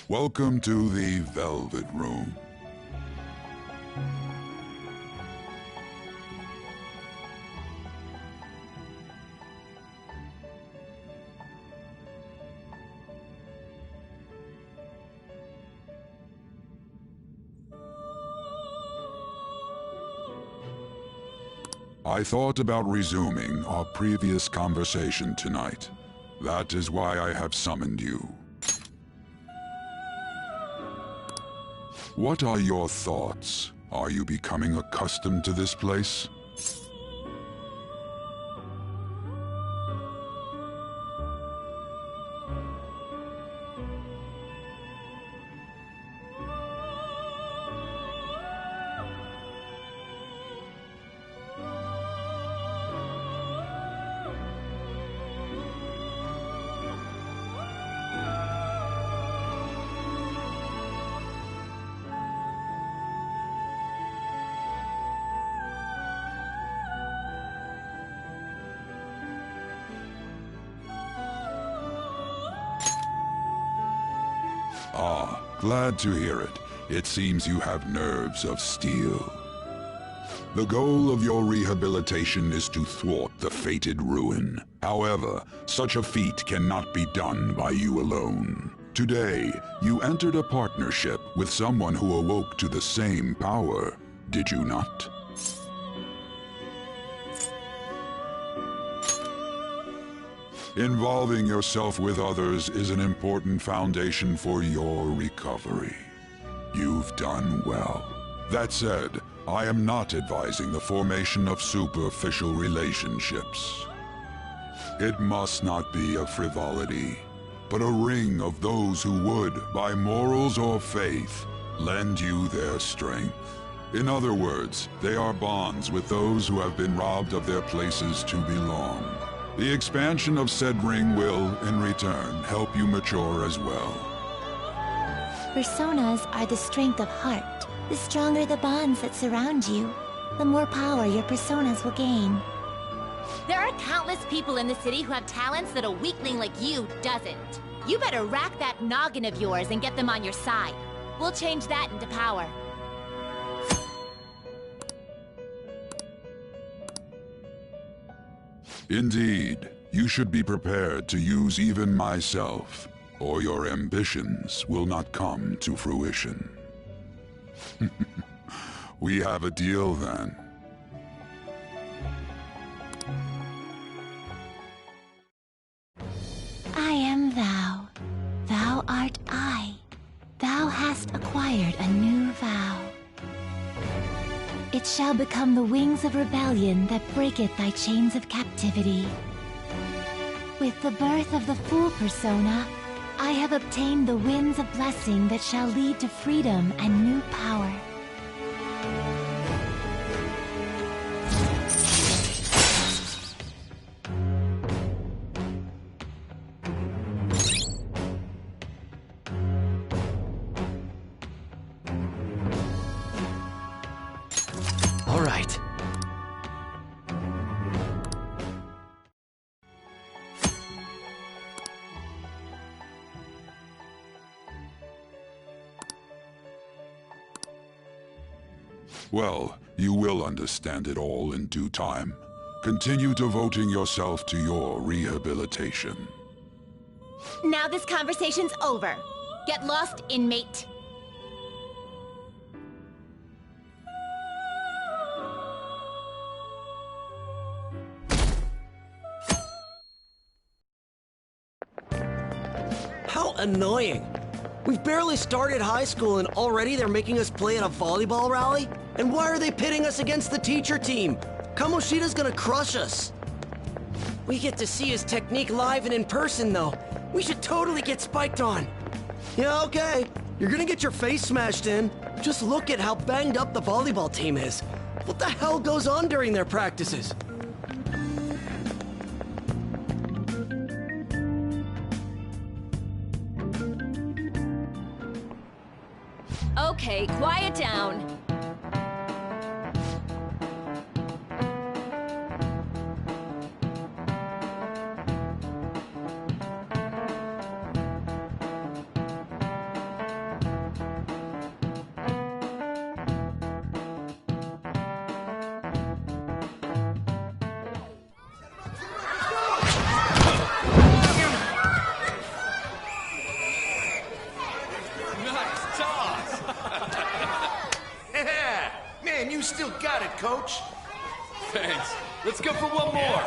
Welcome to the Velvet Room. I thought about resuming our previous conversation tonight. That is why I have summoned you. What are your thoughts? Are you becoming accustomed to this place? Ah, glad to hear it. It seems you have nerves of steel. The goal of your rehabilitation is to thwart the fated ruin. However, such a feat cannot be done by you alone. Today, you entered a partnership with someone who awoke to the same power, did you not? Involving yourself with others is an important foundation for your recovery. You've done well. That said, I am not advising the formation of superficial relationships. It must not be a frivolity, but a ring of those who would, by morals or faith, lend you their strength. In other words, they are bonds with those who have been robbed of their places to belong. The expansion of said ring will, in return, help you mature as well. Personas are the strength of heart. The stronger the bonds that surround you, the more power your personas will gain. There are countless people in the city who have talents that a weakling like you doesn't. You better rack that noggin of yours and get them on your side. We'll change that into power. Indeed, you should be prepared to use even myself, or your ambitions will not come to fruition. We have a deal then. I am thou. Thou art I. Thou hast acquired a new vow. It shall become the wings of rebellion that breaketh thy chains of captivity. With the birth of the Fool persona, I have obtained the winds of blessing that shall lead to freedom and new power. All right. Well, you will understand it all in due time. Continue devoting yourself to your rehabilitation. Now this conversation's over. Get lost, inmate. How annoying. We've barely started high school and already they're making us play at a volleyball rally? And why are they pitting us against the teacher team? Kamoshida's gonna crush us. We get to see his technique live and in person, though. We should totally get spiked on. Yeah, okay. You're gonna get your face smashed in. Just look at how banged up the volleyball team is. What the hell goes on during their practices? Okay, quiet down. Let's go for one more.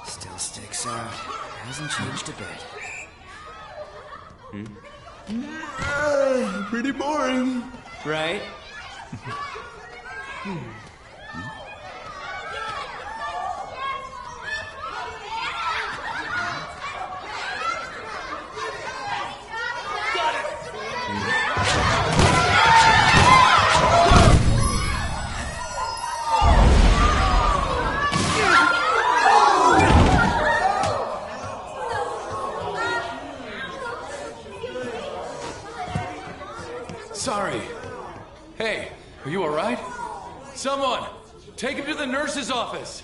Still sticks out. Hasn't changed a bit. Pretty boring. Right? Sorry. Hey, are you alright? Someone, take him to the nurse's office.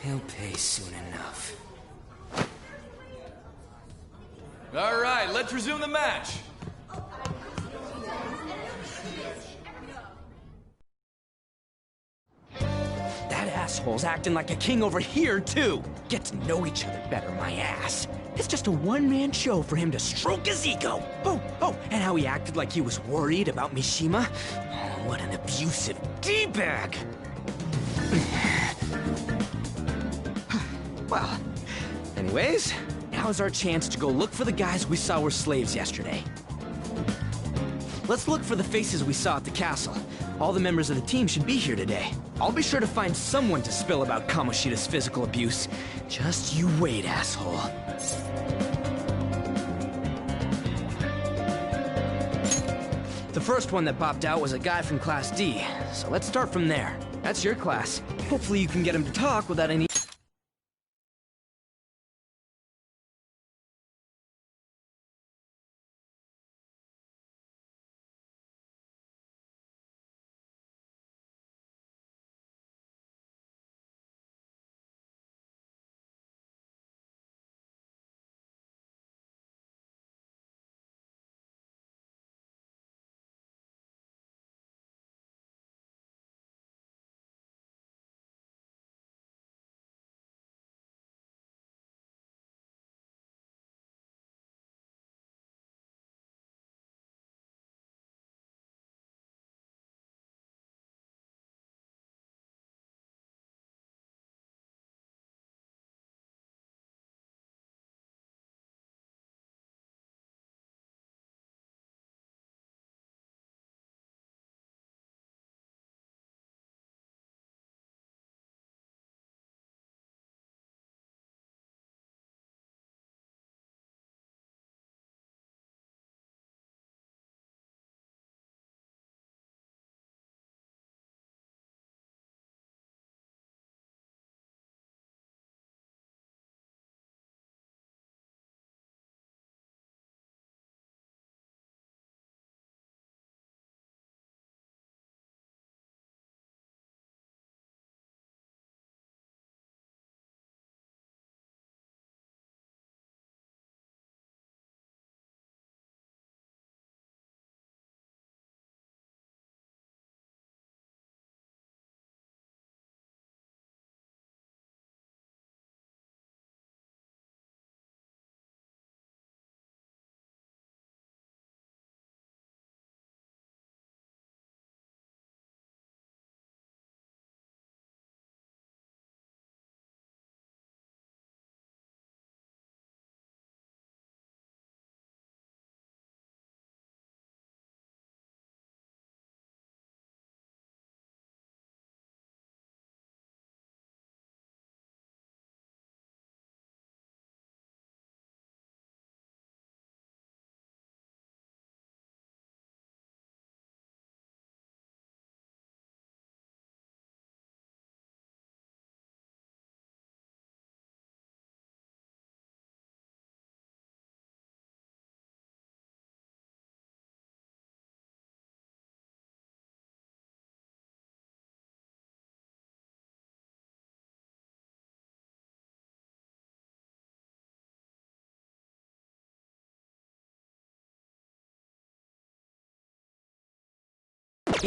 He'll pay soon enough. Alright, let's resume the match. That asshole's acting like a king over here, too. Get to know each other better, my ass. It's just a one-man show for him to stroke his ego. Oh, and how he acted like he was worried about Mishima. Oh, what an abusive D-bag. Well, anyways, now's our chance to go look for the guys we saw were slaves yesterday. Let's look for the faces we saw at the castle. All the members of the team should be here today. I'll be sure to find someone to spill about Kamoshida's physical abuse. Just you wait, asshole. The first one that popped out was a guy from Class D, so let's start from there. That's your class. Hopefully you can get him to talk without any...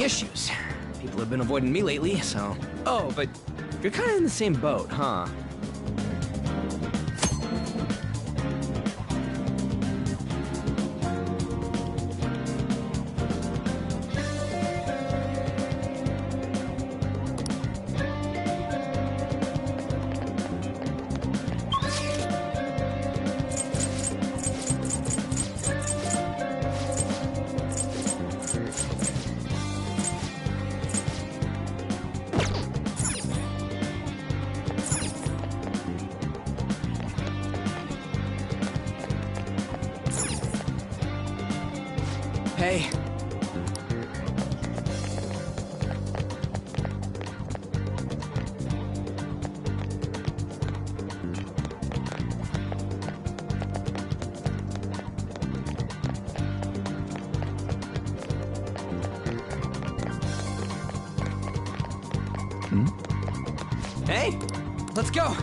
issues. People have been avoiding me lately, so... Oh, but you're kind of in the same boat, huh? Hey. Hey, let's go.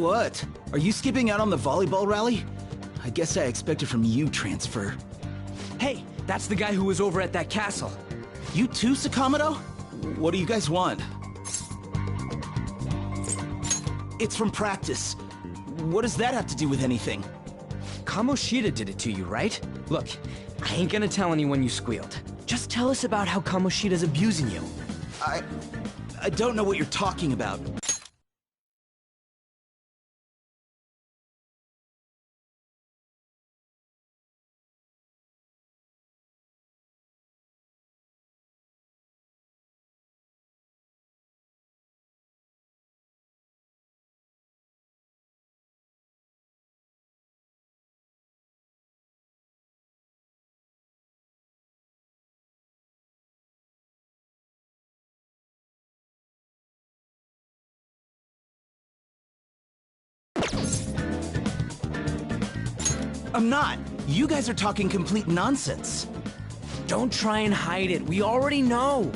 What? Are you skipping out on the volleyball rally? I guess I expected from you, Transfer. Hey, that's the guy who was over at that castle. You too, Sakamoto? What do you guys want? It's from practice. What does that have to do with anything? Kamoshida did it to you, right? Look, I ain't gonna tell anyone you squealed. Just tell us about how Kamoshida's abusing you. I don't know what you're talking about. I'm not. You guys are talking complete nonsense. Don't try and hide it. We already know.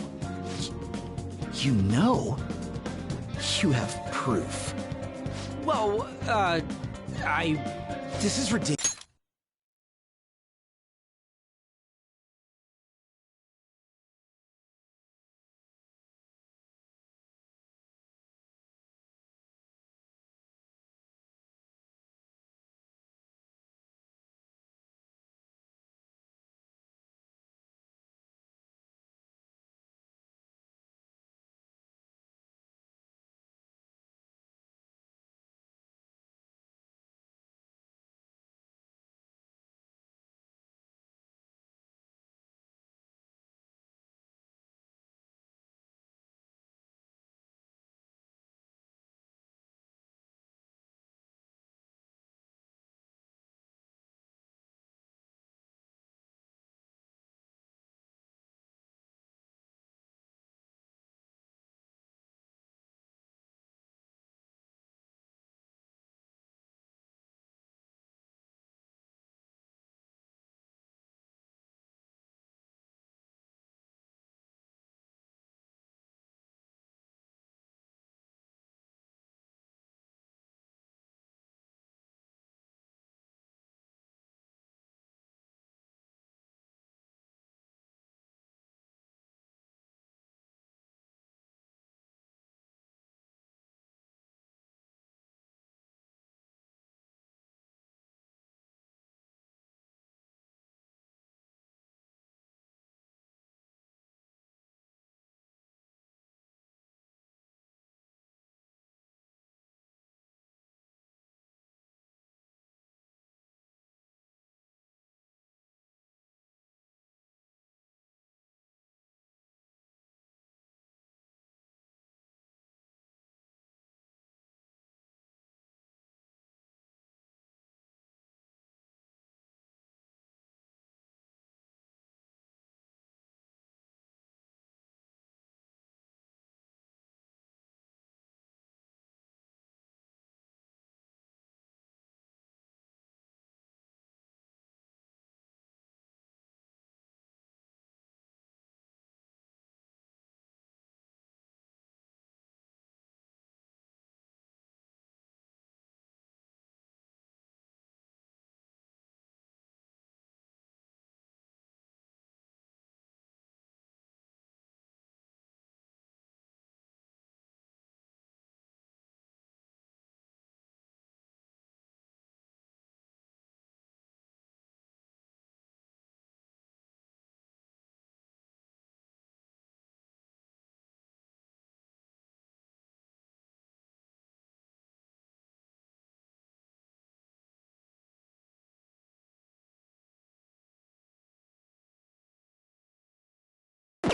You know? You have proof. Well, This is ridiculous.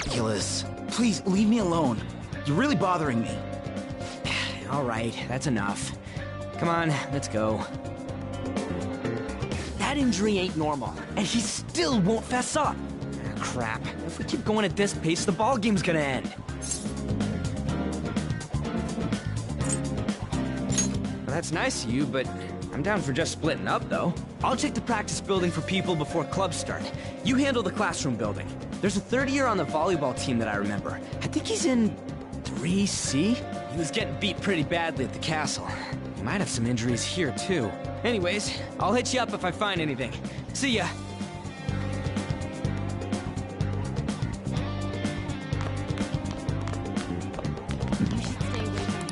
ridiculous. Please, leave me alone. You're really bothering me. All right, that's enough. Come on, let's go. That injury ain't normal, and he still won't fess up. Ah, crap. If we keep going at this pace, the ball game's gonna end. Well, that's nice of you, but I'm down for just splitting up, though. I'll check the practice building for people before clubs start. You handle the classroom building. There's a third year on the volleyball team that I remember. I think he's in 3C? He was getting beat pretty badly at the castle. He might have some injuries here, too. Anyways, I'll hit you up if I find anything. See ya. You should stay away from him.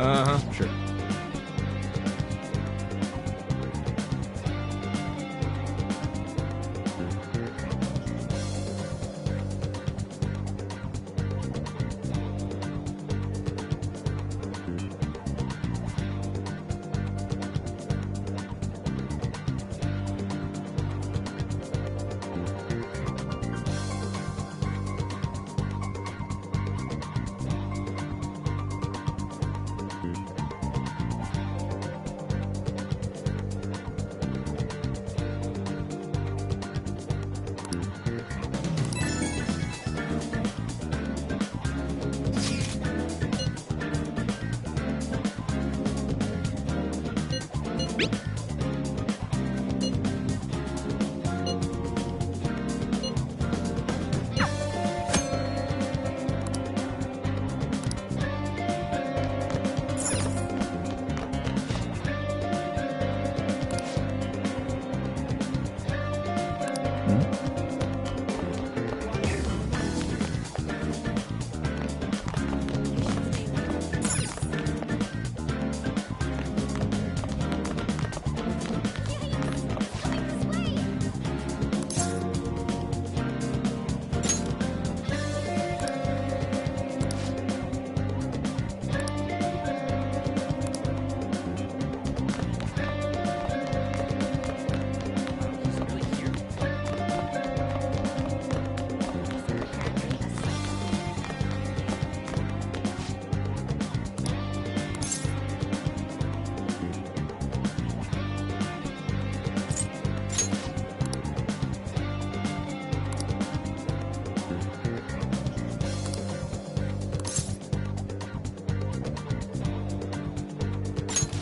Uh-huh, sure.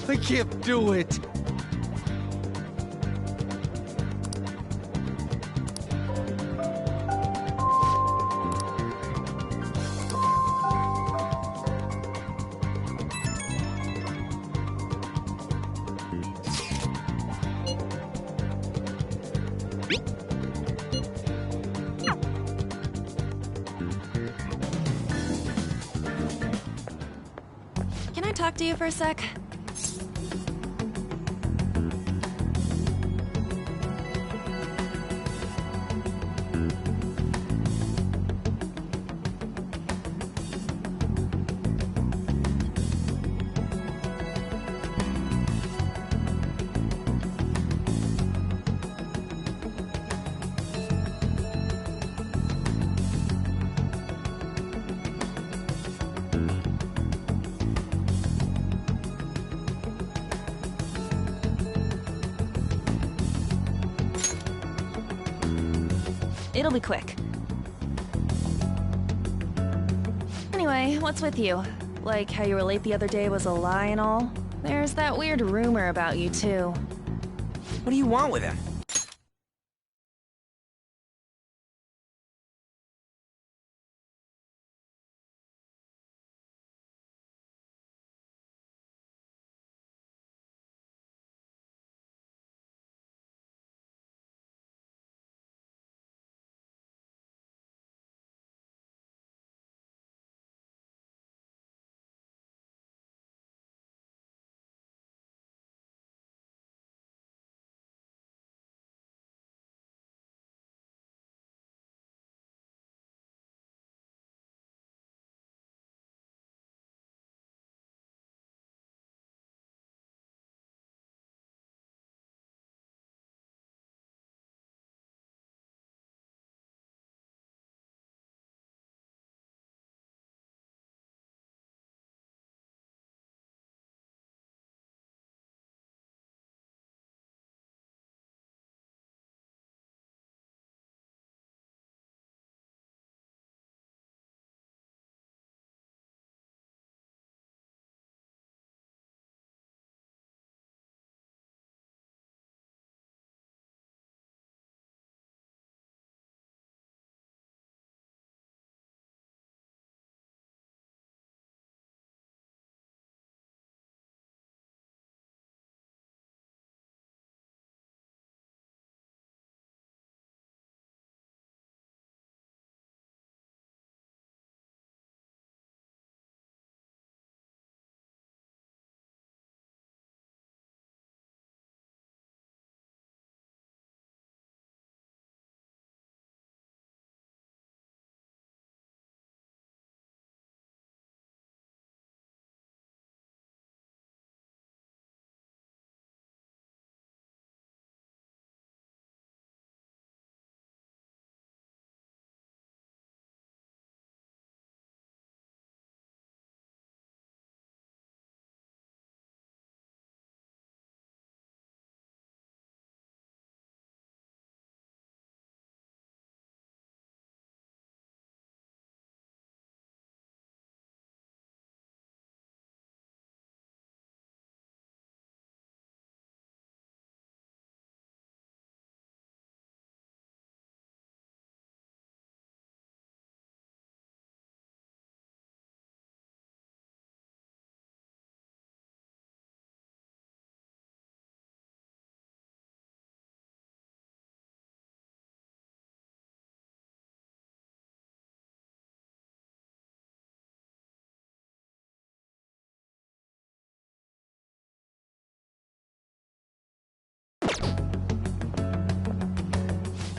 I can't do it. Can I talk to you for a sec? It'll be quick. Anyway, what's with you? Like how you were late the other day was a lie and all? There's that weird rumor about you, too. What do you want with him?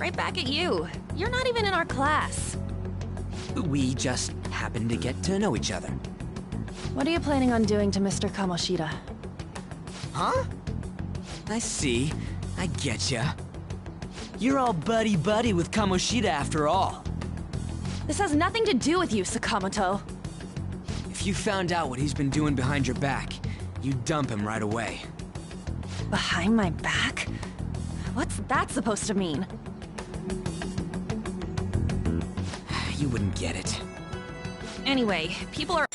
Right back at you. You're not even in our class. We just happened to get to know each other. What are you planning on doing to Mr. Kamoshida? Huh? I see. I getcha. You're all buddy-buddy with Kamoshida after all. This has nothing to do with you, Sakamoto. If you found out what he's been doing behind your back, you'd dump him right away. Behind my back? What's that supposed to mean? You wouldn't get it. Anyway, people are...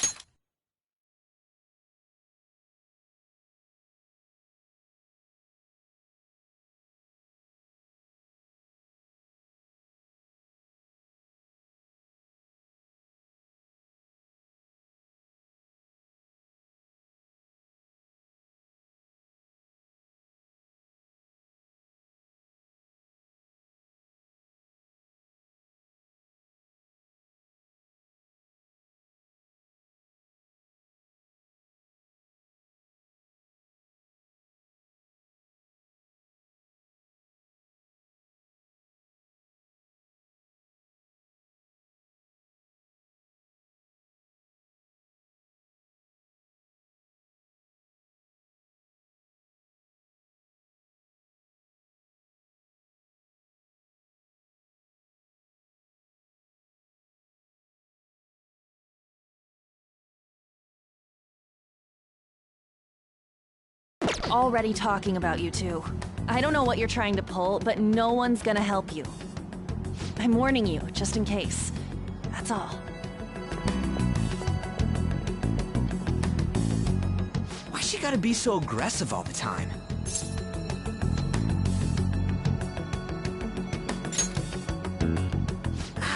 already talking about you two. I don't know what you're trying to pull, but no one's gonna help you. I'm warning you, just in case. That's all. Why she gotta be so aggressive all the time?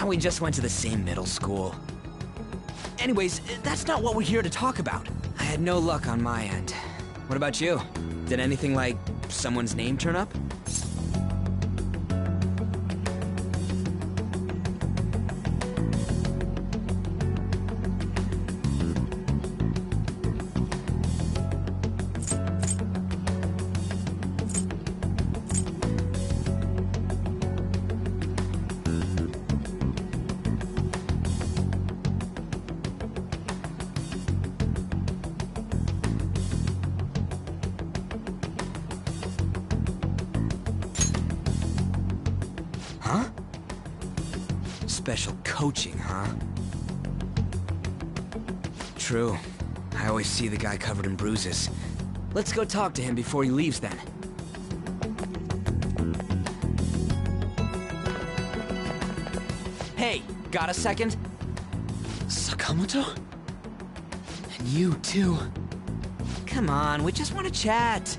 We just went to the same middle school. Anyways, that's not what we're here to talk about. I had no luck on my end. What about you? Did anything like someone's name turn up? Huh? Special coaching, huh? True. I always see the guy covered in bruises. Let's go talk to him before he leaves then. Hey, got a second? Sakamoto? And you too. Come on, we just want to chat.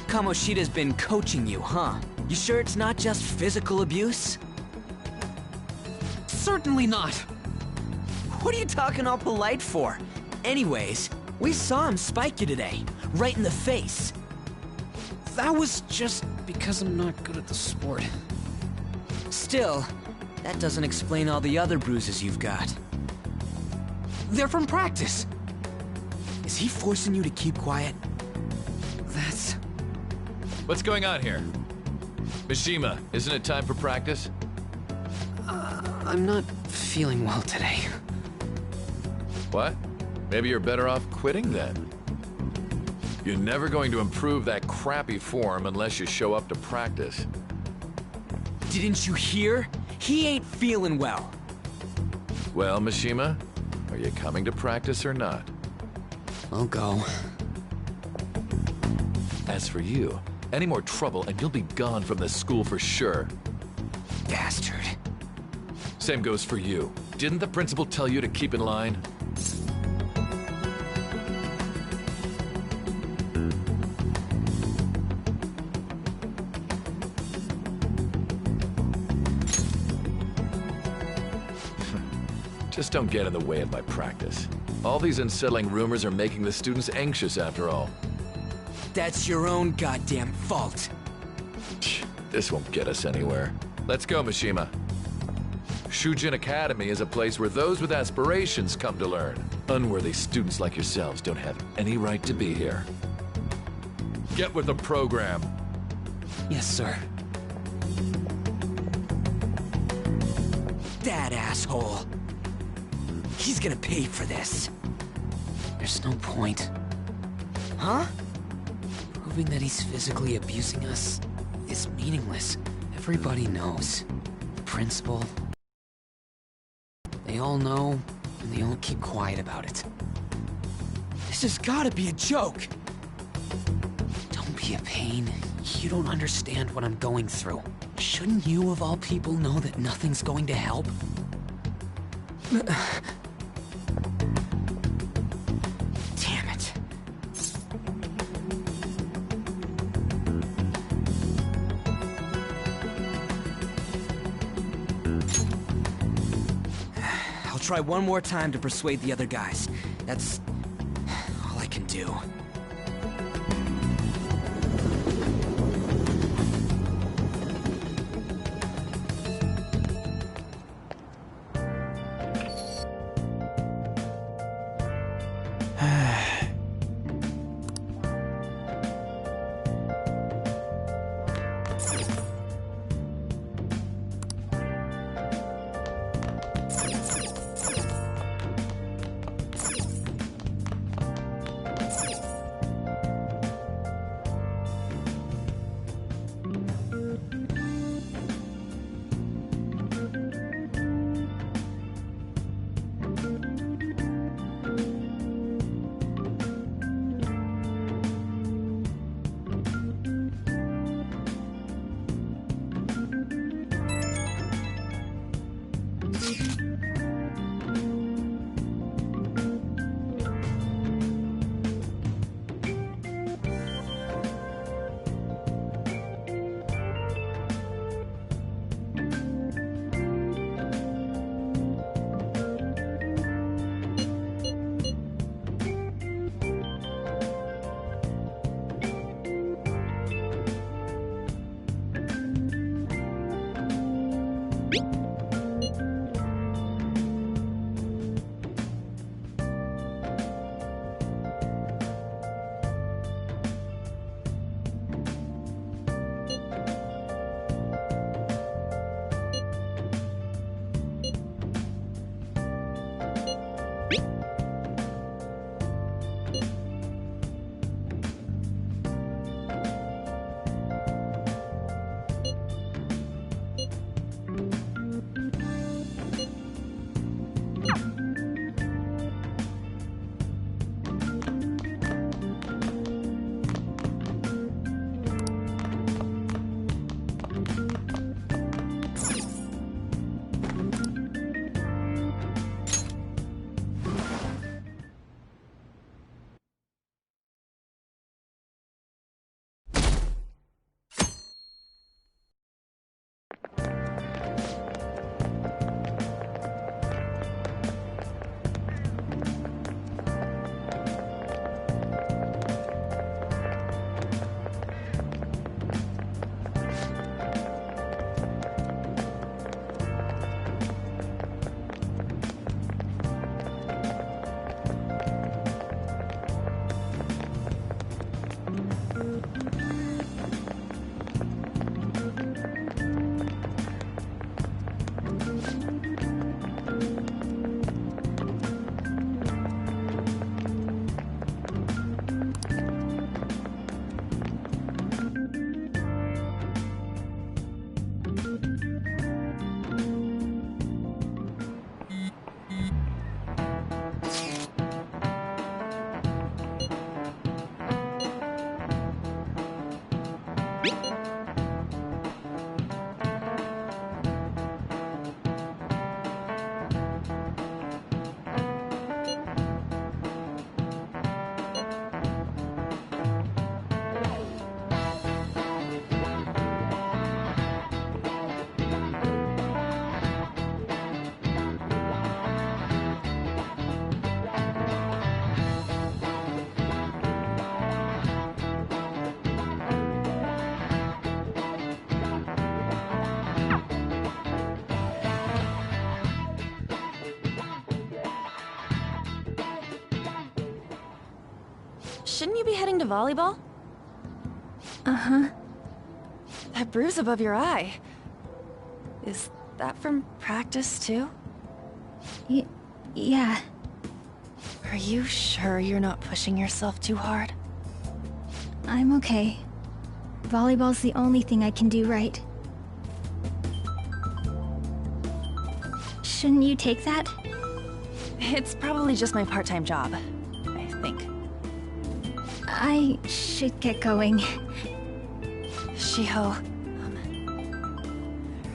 Kamoshida's been coaching you, huh? You sure it's not just physical abuse? Certainly not. What are you talking all polite for? Anyways, we saw him spike you today, right in the face. That was just because I'm not good at the sport. Still, that doesn't explain all the other bruises you've got. They're from practice. Is he forcing you to keep quiet? That's... What's going on here? Mishima, isn't it time for practice? I'm not feeling well today. What? Maybe you're better off quitting then. You're never going to improve that crappy form unless you show up to practice. Didn't you hear? He ain't feeling well. Well, Mishima, are you coming to practice or not? I'll go. As for you, any more trouble and you'll be gone from this school for sure. Bastard. Same goes for you. Didn't the principal tell you to keep in line? Just don't get in the way of my practice. All these unsettling rumors are making the students anxious after all. That's your own goddamn fault. This won't get us anywhere. Let's go, Mishima. Shujin Academy is a place where those with aspirations come to learn. Unworthy students like yourselves don't have any right to be here. Get with the program. Yes, sir. that asshole. He's gonna pay for this. There's no point. Huh? Proving that he's physically abusing us is meaningless. Everybody knows. The principal. They all know, and they all keep quiet about it. This has gotta be a joke. Don't be a pain. You don't understand what I'm going through. Shouldn't you, of all people, know that nothing's going to help? Damn it. I'll try one more time to persuade the other guys. That's all I can do. Shouldn't you be heading to volleyball? Uh-huh. That bruise above your eye. Is that from practice, too? Yeah. Are you sure you're not pushing yourself too hard? I'm okay. Volleyball's the only thing I can do right. Shouldn't you take that? It's probably just my part-time job, I think. I should get going. Shiho,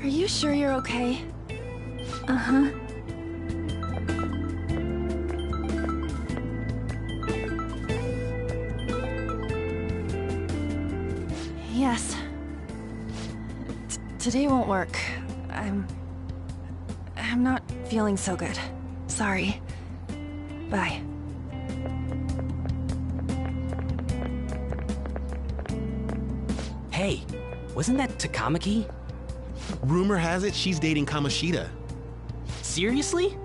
are you sure you're okay? Uh-huh. Yes. Today won't work. I'm not feeling so good. Sorry. Bye. Hey, wasn't that Takamaki? Rumor has it she's dating Kamoshida. Seriously?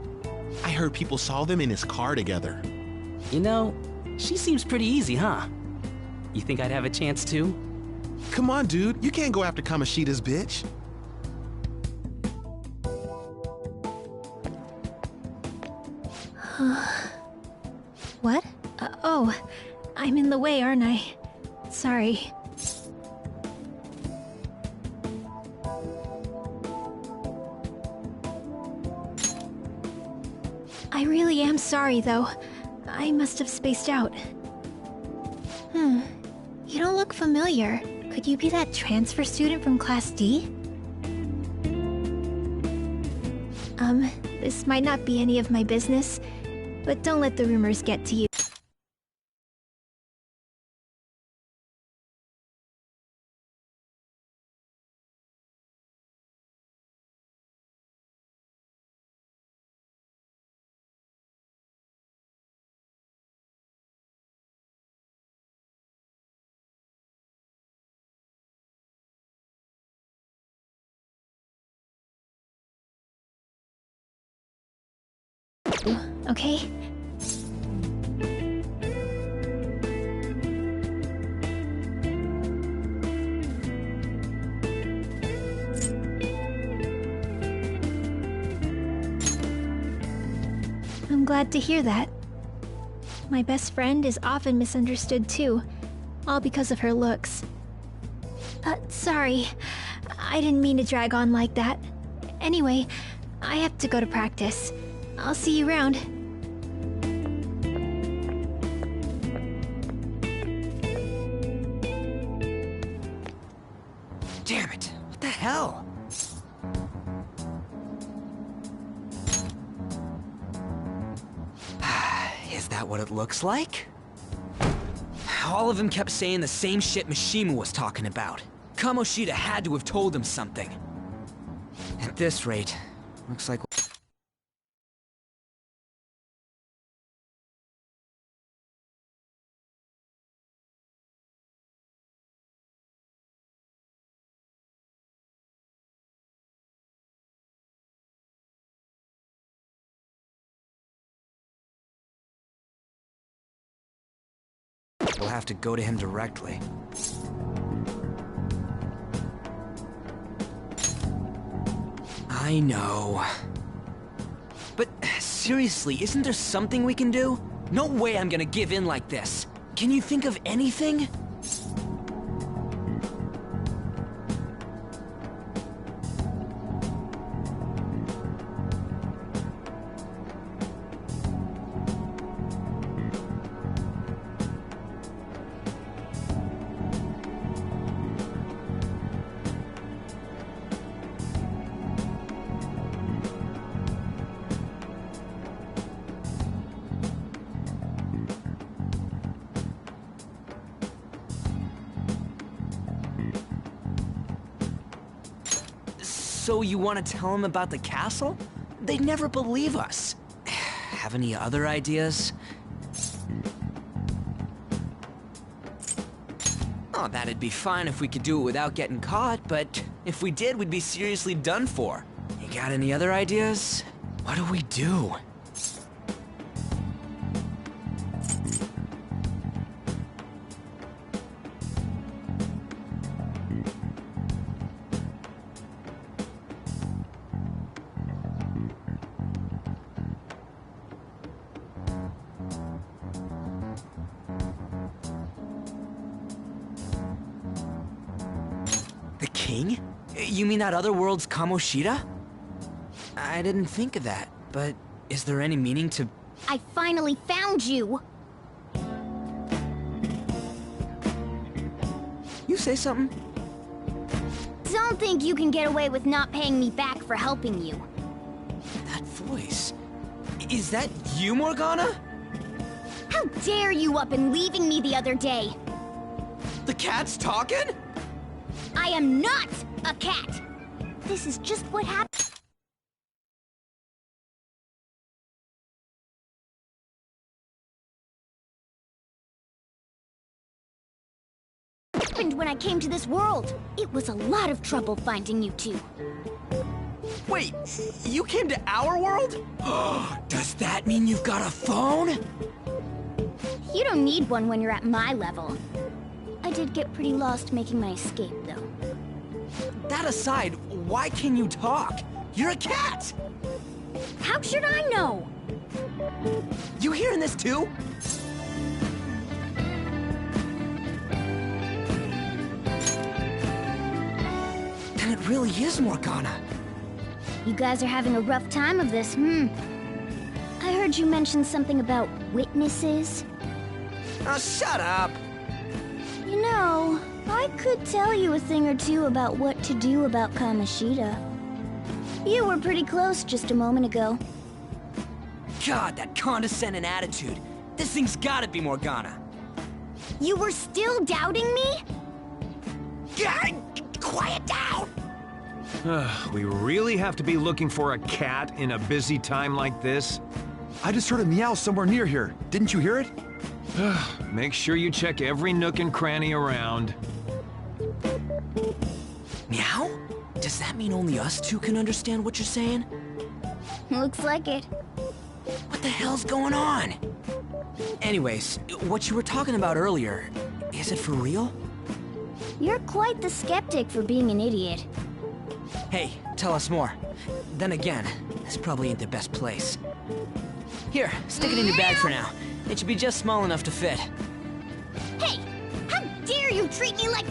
I heard people saw them in his car together. You know, she seems pretty easy, huh? You think I'd have a chance too? Come on, dude. You can't go after Kamoshida's bitch. What? Oh, I'm in the way, aren't I? Sorry. I really am sorry, though. I must have spaced out. You don't look familiar. Could you be that transfer student from Class D? This might not be any of my business, but don't let the rumors get to you. Okay? I'm glad to hear that. My best friend is often misunderstood too, all because of her looks. Sorry. I didn't mean to drag on like that. Anyway, I have to go to practice. I'll see you around. Damn it, what the hell? Is that what it looks like? All of them kept saying the same shit Mishima was talking about. Kamoshida had to have told him something. At this rate, looks like... We'll have to go to him directly. I know. But seriously, isn't there something we can do? No way I'm gonna give in like this. Can you think of anything? So you want to tell them about the castle? They'd never believe us. Have any other ideas? Oh, that'd be fine if we could do it without getting caught, but if we did, we'd be seriously done for. You got any other ideas? What do we do? king? You mean that other world's Kamoshida? I didn't think of that, but is there any meaning to... I finally found you! You say something? Don't think you can get away with not paying me back for helping you. That voice... Is that you, Morgana? How dare you up and leaving me the other day? The cat's talking? I am not a cat! This is just what happened when I came to this world. It was a lot of trouble finding you two. Wait, you came to our world? Does that mean you've got a phone? You don't need one when you're at my level. I did get pretty lost making my escape, though. That aside, why can you talk? You're a cat! How should I know? You hearing this too? Then it really is Morgana. You guys are having a rough time of this, I heard you mention something about witnesses. Oh, shut up! You know, I could tell you a thing or two about what to do about Kamoshida. You were pretty close just a moment ago. God, that condescending attitude. This thing's gotta be Morgana. You were still doubting me? God, quiet down! We really have to be looking for a cat in a busy time like this? I just heard a meow somewhere near here. Didn't you hear it? Make sure you check every nook and cranny around. Meow? Does that mean only us two can understand what you're saying? Looks like it. What the hell's going on? Anyways, what you were talking about earlier, is it for real? You're quite the skeptic for being an idiot. Hey, tell us more. Then again, this probably ain't the best place. Here, stick it in your bag for now. It should be just small enough to fit. Hey! How dare you treat me like...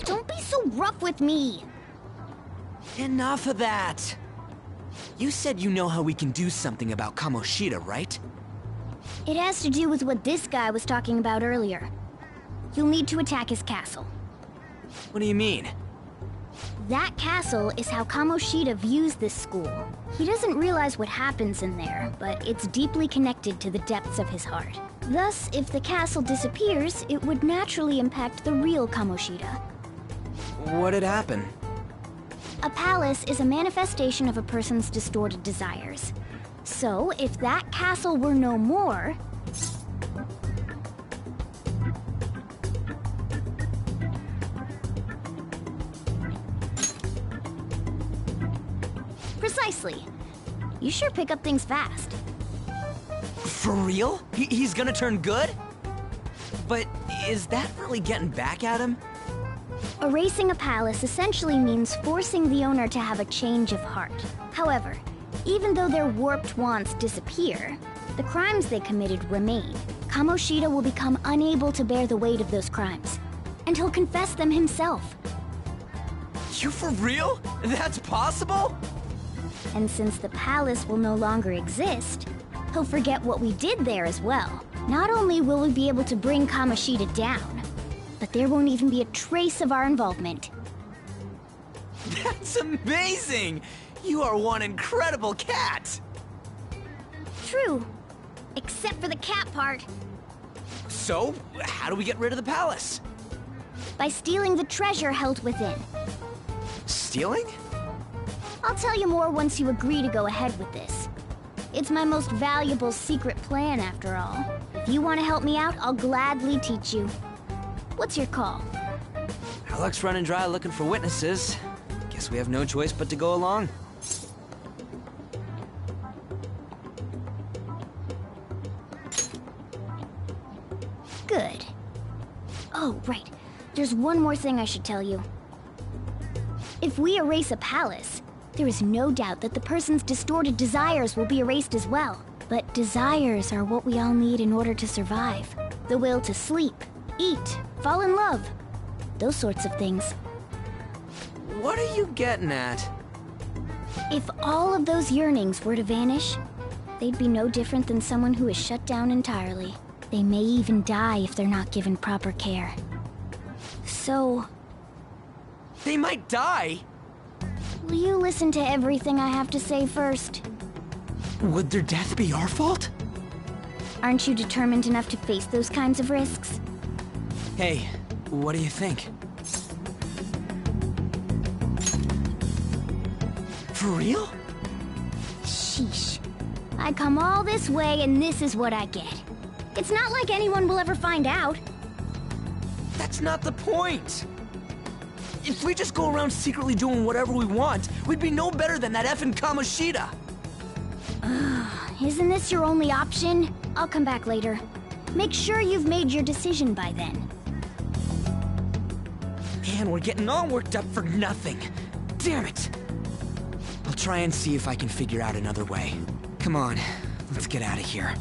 Don't be so rough with me! Enough of that! You said you know how we can do something about Kamoshida, right? It has to do with what this guy was talking about earlier. You'll need to attack his castle. What do you mean? That castle is how Kamoshida views this school. He doesn't realize what happens in there, but it's deeply connected to the depths of his heart. Thus, if the castle disappears, it would naturally impact the real Kamoshida. What'd happen? A palace is a manifestation of a person's distorted desires. So, if that castle were no more... Precisely. You sure pick up things fast. For real? He's gonna turn good? But is that really getting back at him? Erasing a palace essentially means forcing the owner to have a change of heart. However, even though their warped wants disappear, the crimes they committed remain. Kamoshida will become unable to bear the weight of those crimes, and he'll confess them himself. You for real? That's possible? And since the palace will no longer exist, he'll forget what we did there as well. Not only will we be able to bring Kamoshida down, but there won't even be a trace of our involvement. That's amazing! You are one incredible cat! True. Except for the cat part. So, how do we get rid of the palace? By stealing the treasure held within. Stealing? I'll tell you more once you agree to go ahead with this. It's my most valuable secret plan, after all. If you want to help me out, I'll gladly teach you. What's your call? Our luck's running dry looking for witnesses. Guess we have no choice but to go along. Good. Oh, right. There's one more thing I should tell you. If we erase a palace, there is no doubt that the person's distorted desires will be erased as well. But desires are what we all need in order to survive. The will to sleep, eat, fall in love. Those sorts of things. What are you getting at? If all of those yearnings were to vanish, they'd be no different than someone who is shut down entirely. They may even die if they're not given proper care. So... They might die? Will you listen to everything I have to say first? Would their death be our fault? Aren't you determined enough to face those kinds of risks? Hey, what do you think? For real? Sheesh. I come all this way and this is what I get. It's not like anyone will ever find out. That's not the point! If we just go around secretly doing whatever we want, we'd be no better than that effing Kamoshida! Isn't this your only option? I'll come back later. Make sure you've made your decision by then. Man, we're getting all worked up for nothing. Damn it! I'll try and see if I can figure out another way. Come on, let's get out of here.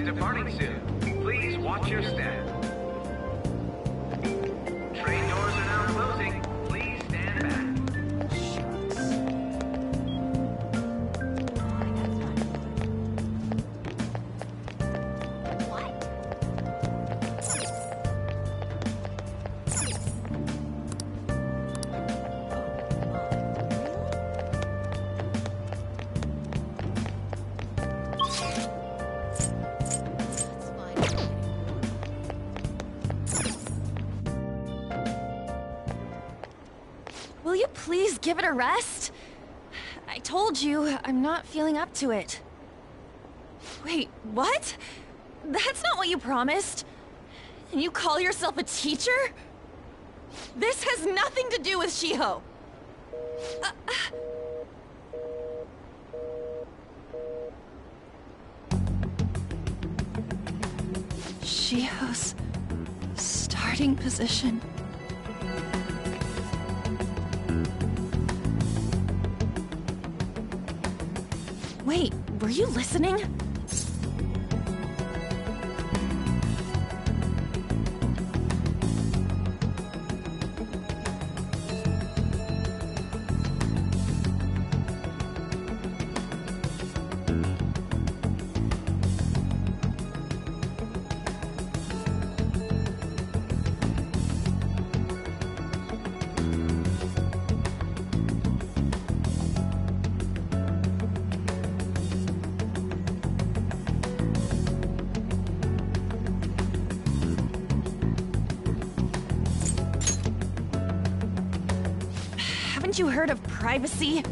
departing soon. Please watch your step. Train doors are now closing. Please stand back. Will you please give it a rest? I told you, I'm not feeling up to it. Wait, what? That's not what you promised. And you call yourself a teacher? This has nothing to do with Shiho. Shiho's starting position. Wait, were you listening? Haven't you heard of privacy?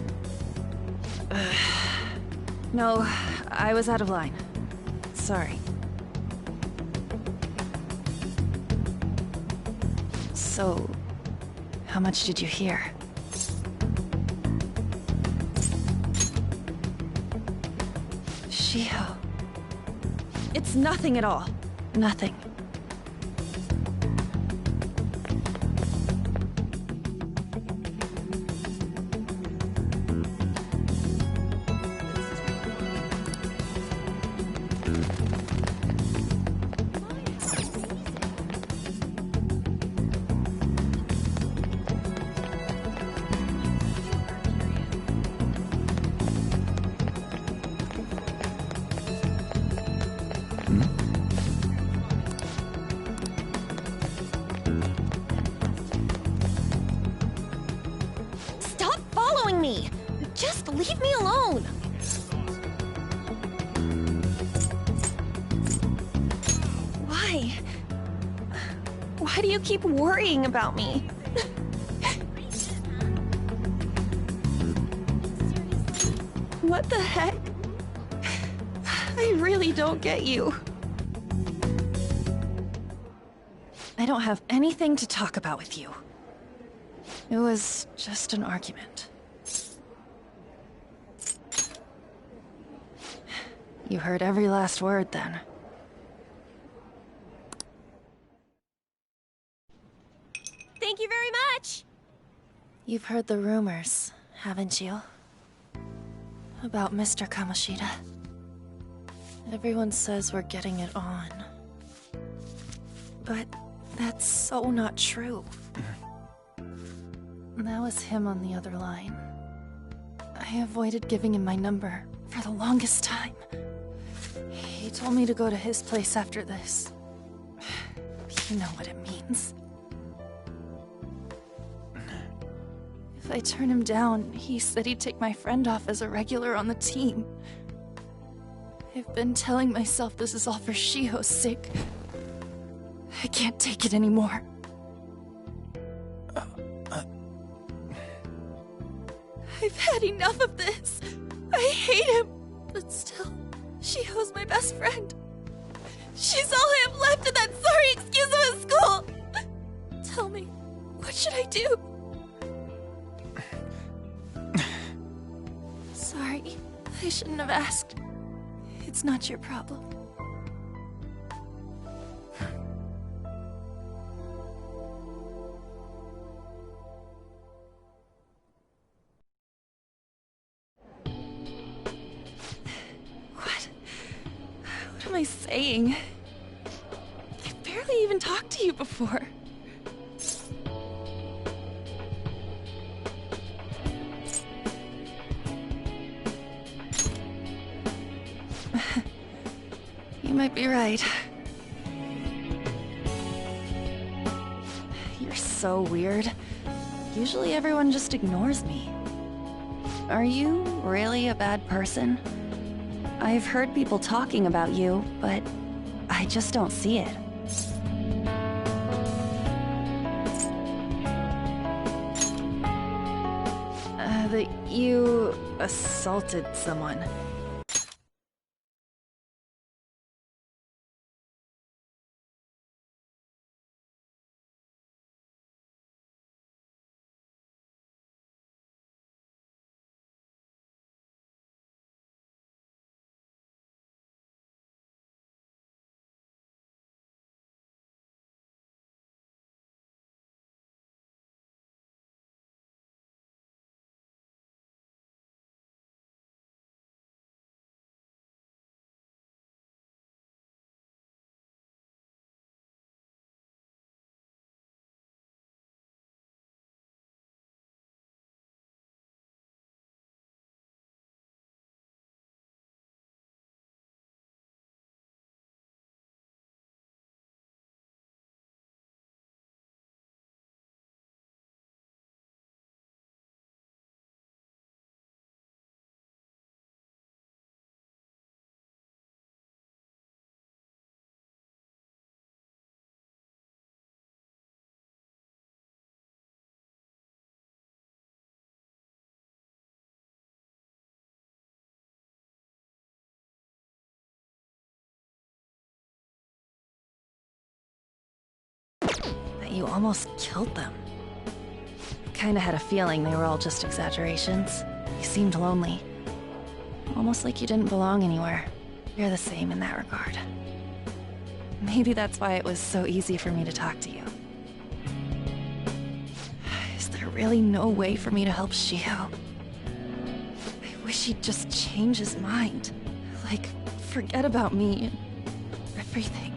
No, I was out of line. Sorry. So, how much did you hear? Shiho. It's nothing at all. Nothing. Stop following me! Just leave me alone! Why? Why do you keep worrying about me? What the heck? I really don't get you. I don't have anything to talk about with you. It was just an argument. You heard every last word then. Thank you very much! You've heard the rumors, haven't you? About Mr. Kamoshida. Everyone says we're getting it on. But that's so not true. That was him on the other line. I avoided giving him my number for the longest time. He told me to go to his place after this. You know what it means. If I turn him down, he said he'd take my friend off as a regular on the team. I've been telling myself this is all for Shiho's sake. I can't take it anymore. I've had enough of this. I hate him. But still, Shiho's my best friend. She's all I have left in that sorry excuse of a school. Tell me, what should I do? Sorry, I shouldn't have asked. It's not your problem. What am I saying? saying? I've barely even talked to you before. You might be right. You're so weird. Usually everyone just ignores me. Are you really a bad person? I've heard people talking about you, but I just don't see it. That you assaulted someone. That you almost killed them. Kinda had a feeling they were all just exaggerations. You seemed lonely. Almost like you didn't belong anywhere. You're the same in that regard. Maybe that's why it was so easy for me to talk to you. Is there really no way for me to help Shiho? I wish he'd just change his mind. Like, forget about me and everything.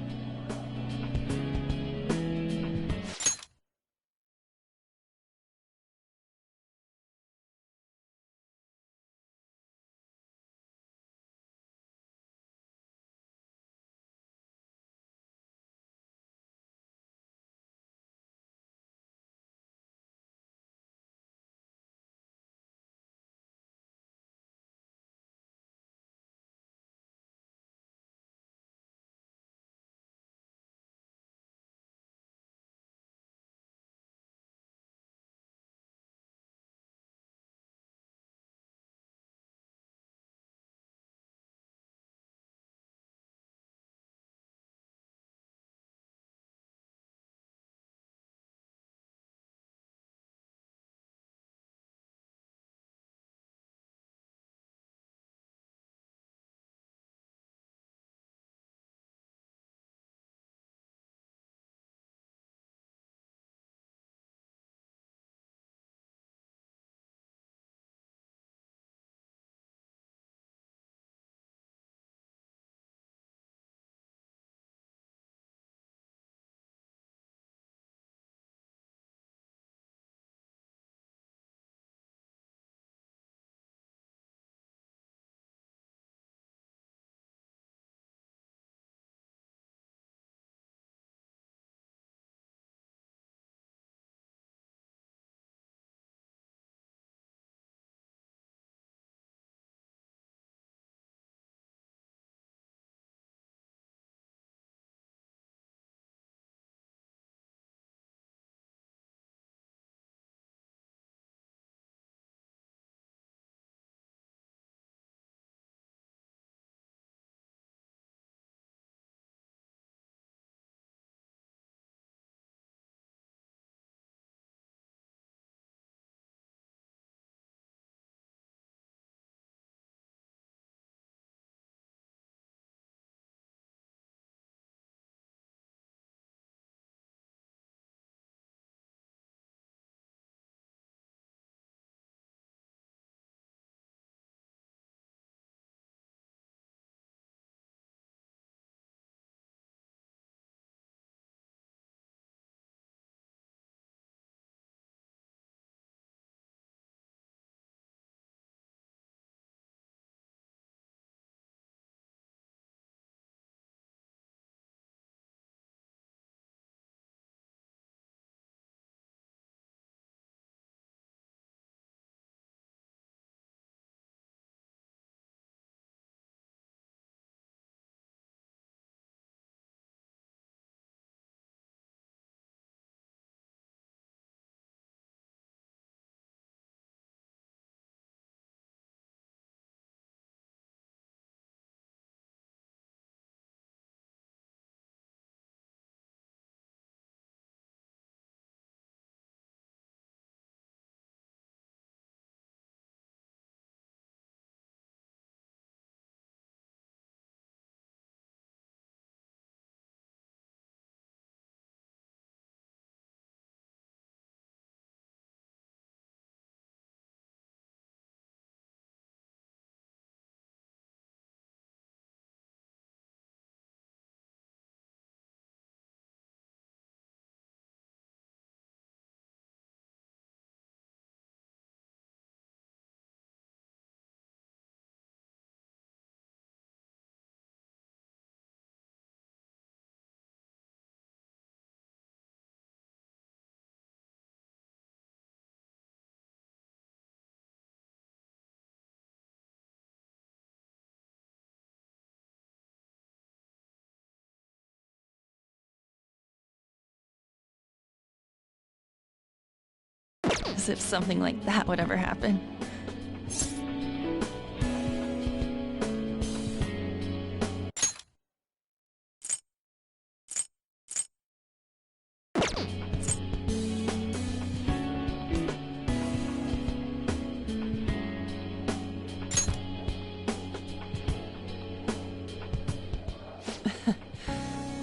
as if something like that would ever happen.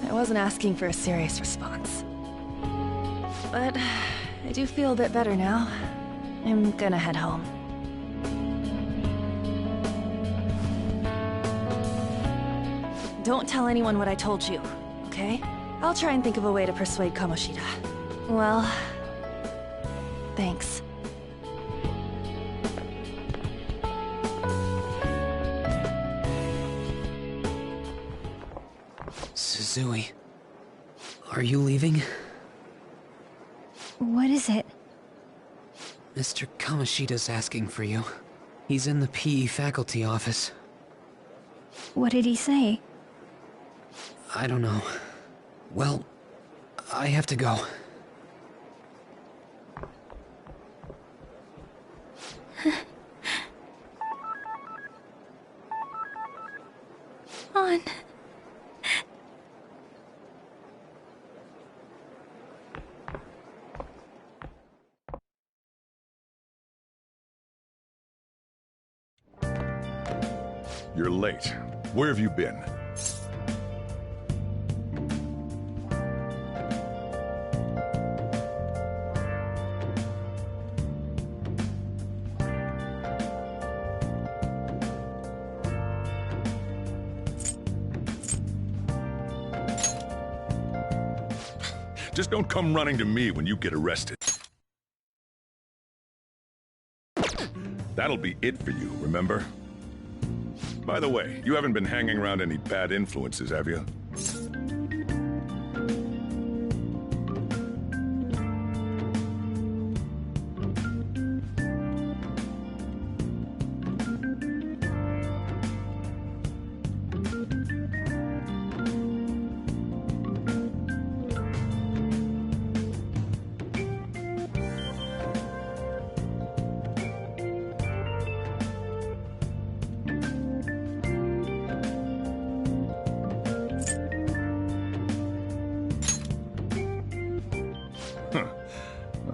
I wasn't asking for a serious response. But I do feel a bit better now. I'm gonna head home. Don't tell anyone what I told you, okay? I'll try and think of a way to persuade Kamoshida. Well, thanks. Suzui, are you leaving? What is it? Mr. Kamoshida's asking for you. He's in the PE faculty office. What did he say? I don't know. Well, I have to go. On. You're late. Where have you been? Just don't come running to me when you get arrested. That'll be it for you, remember? By the way, you haven't been hanging around any bad influences, have you?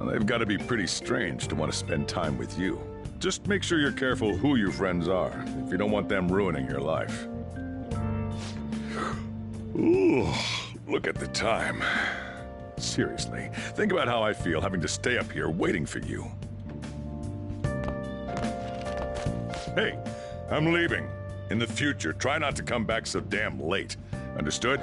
They've got to be pretty strange to want to spend time with you. Just make sure you're careful who your friends are, if you don't want them ruining your life. Ooh, look at the time. Seriously, think about how I feel having to stay up here waiting for you. Hey, I'm leaving. In the future, try not to come back so damn late. Understood?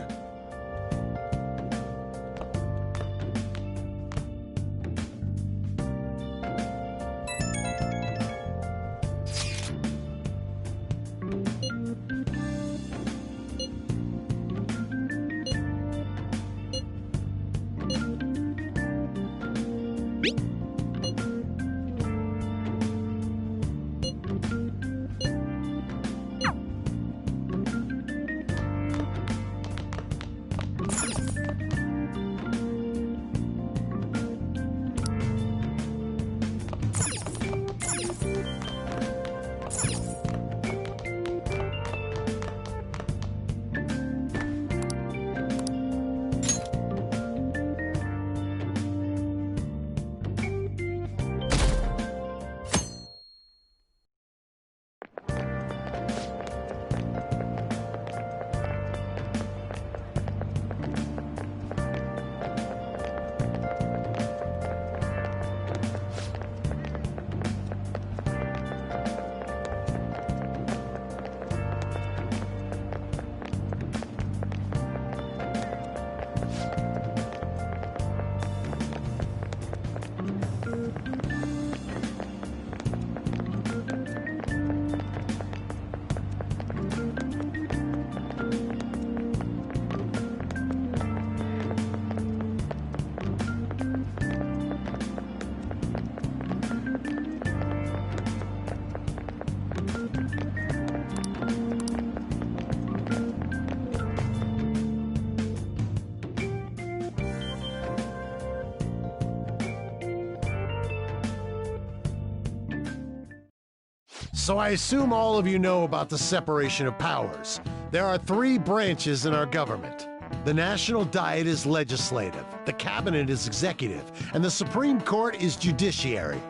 So I assume all of you know about the separation of powers. There are 3 branches in our government. The National Diet is legislative, the Cabinet is executive, and the Supreme Court is judiciary.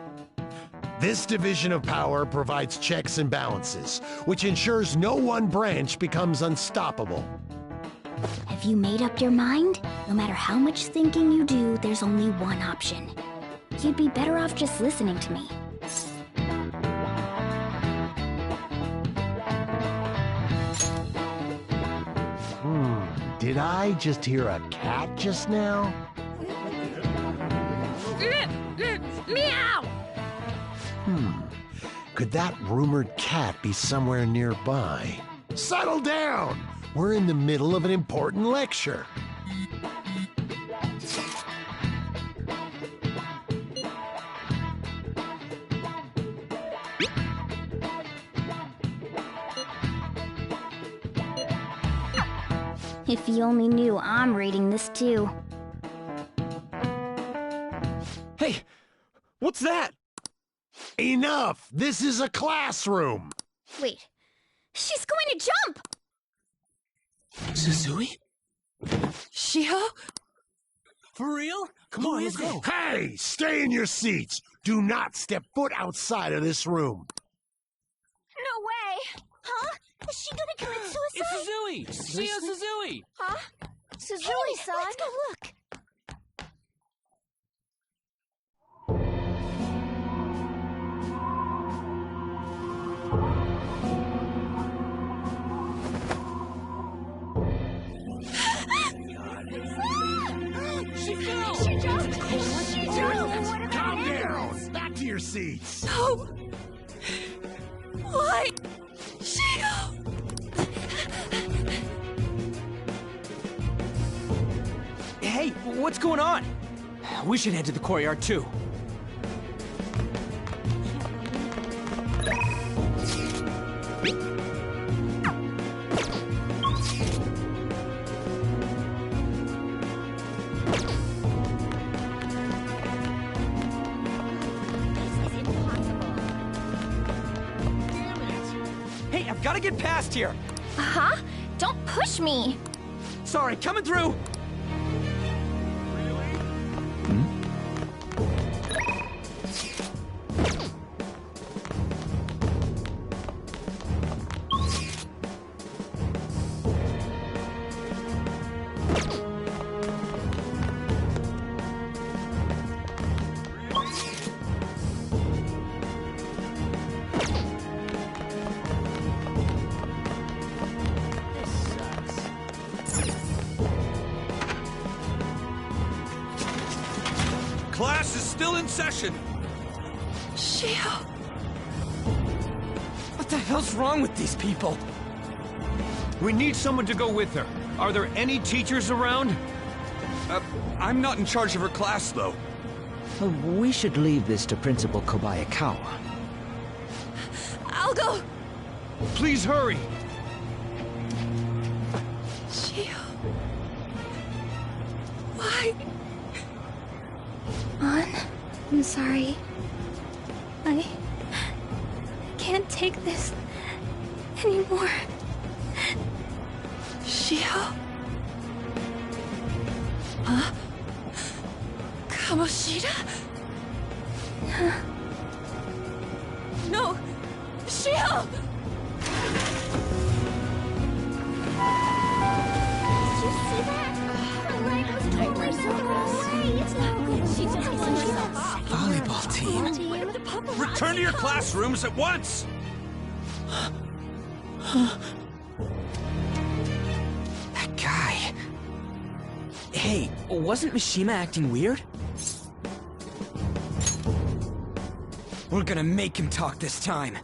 This division of power provides checks and balances, which ensures no one branch becomes unstoppable. Have you made up your mind? No matter how much thinking you do, there's only one option. You'd be better off just listening to me. Did I just hear a cat just now? Meow! Could that rumored cat be somewhere nearby? Settle down! We're in the middle of an important lecture. If you only knew I'm reading this too. Hey, what's that? Enough! This is a classroom! Wait, she's going to jump! Suzui? Shiho? For real? Come on, let's go. Hey! Stay in your seats! Do not step foot outside of this room! No way! Huh? Is she gonna commit suicide? It's Suzui! Shio Suzui! Huh? Suzui-san? Let's go look! She fell! She jumped! She jumped! Calm down! Back to your seats! No! Why? Shio! Hey, what's going on? We should head to the courtyard too. Hey, I've got to get past here. Huh? Don't push me! Sorry, coming through. Class is still in session! Shio! What the hell's wrong with these people? We need someone to go with her. Are there any teachers around? I'm not in charge of her class, though. We should leave this to Principal Kobayakawa. I'll go! Please hurry! Shio... Why? Ann, I'm sorry. I can't take this anymore. Shio? Huh? Kamoshida? No! Shio! Did you see that? Her leg was totally so away. It's not good. She just Volleyball team. Return to your classrooms at once! That guy. Hey, wasn't Mishima acting weird? We're gonna make him talk this time.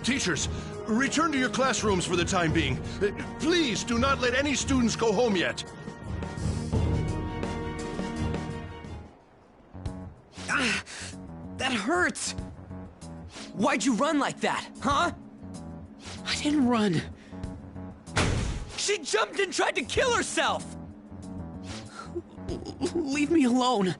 Teachers, return to your classrooms for the time being. Please do not let any students go home yet. That hurts! Why'd you run like that, huh? I didn't run. She jumped and tried to kill herself! Leave me alone.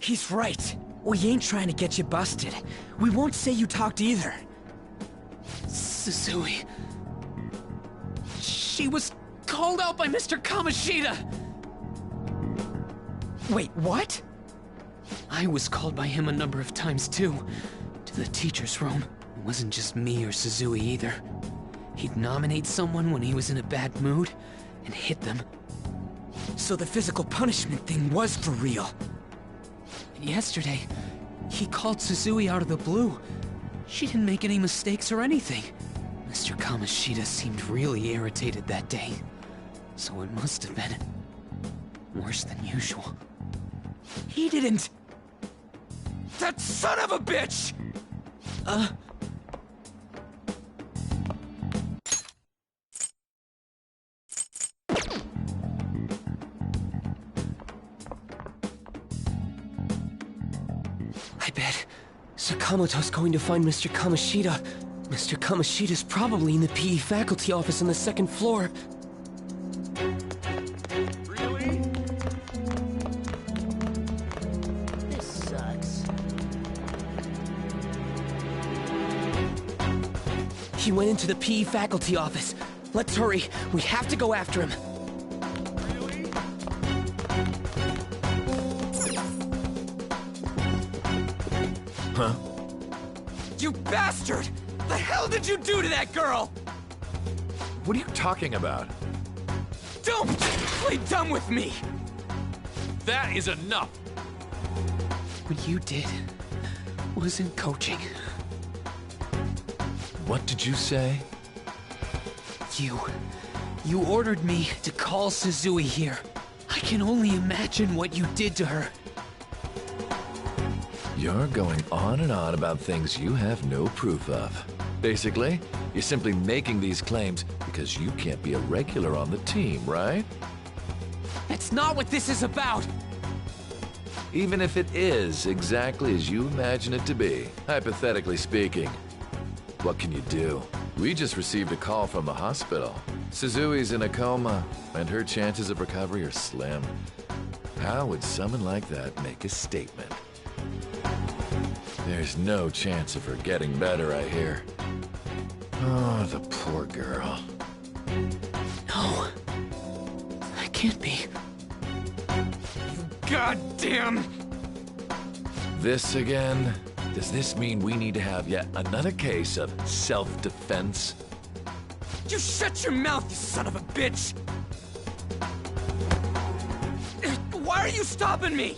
He's right. We ain't trying to get you busted. We won't say you talked either. Suzui... She was called out by Mr. Kamoshida! Wait, what? I was called by him a number of times too, to the teacher's room. It wasn't just me or Suzui either. He'd nominate someone when he was in a bad mood, and hit them. So the physical punishment thing was for real. And yesterday, he called Suzui out of the blue. She didn't make any mistakes or anything. Mr. Kamoshida seemed really irritated that day, so it must have been worse than usual. He didn't... That son of a bitch! I bet Sakamoto's going to find Mr. Kamoshida. Mr. Kamoshida's probably in the PE faculty office on the second floor. Really? This sucks. He went into the PE faculty office. Let's hurry. We have to go after him. Huh? You bastard! The hell did you do to that girl? What are you talking about? Don't play dumb with me! That is enough! What you did wasn't coaching. What did you say? You ordered me to call Suzui here. I can only imagine what you did to her. You're going on and on about things you have no proof of. Basically, you're simply making these claims because you can't be a regular on the team, right? That's not what this is about! Even if it is exactly as you imagine it to be, hypothetically speaking, what can you do? We just received a call from the hospital. Suzui's in a coma, and her chances of recovery are slim. How would someone like that make a statement? There's no chance of her getting better, I hear. Oh, the poor girl. No. I can't be. You goddamn... This again? Does this mean we need to have yet another case of self-defense? You shut your mouth, you son of a bitch! Why are you stopping me?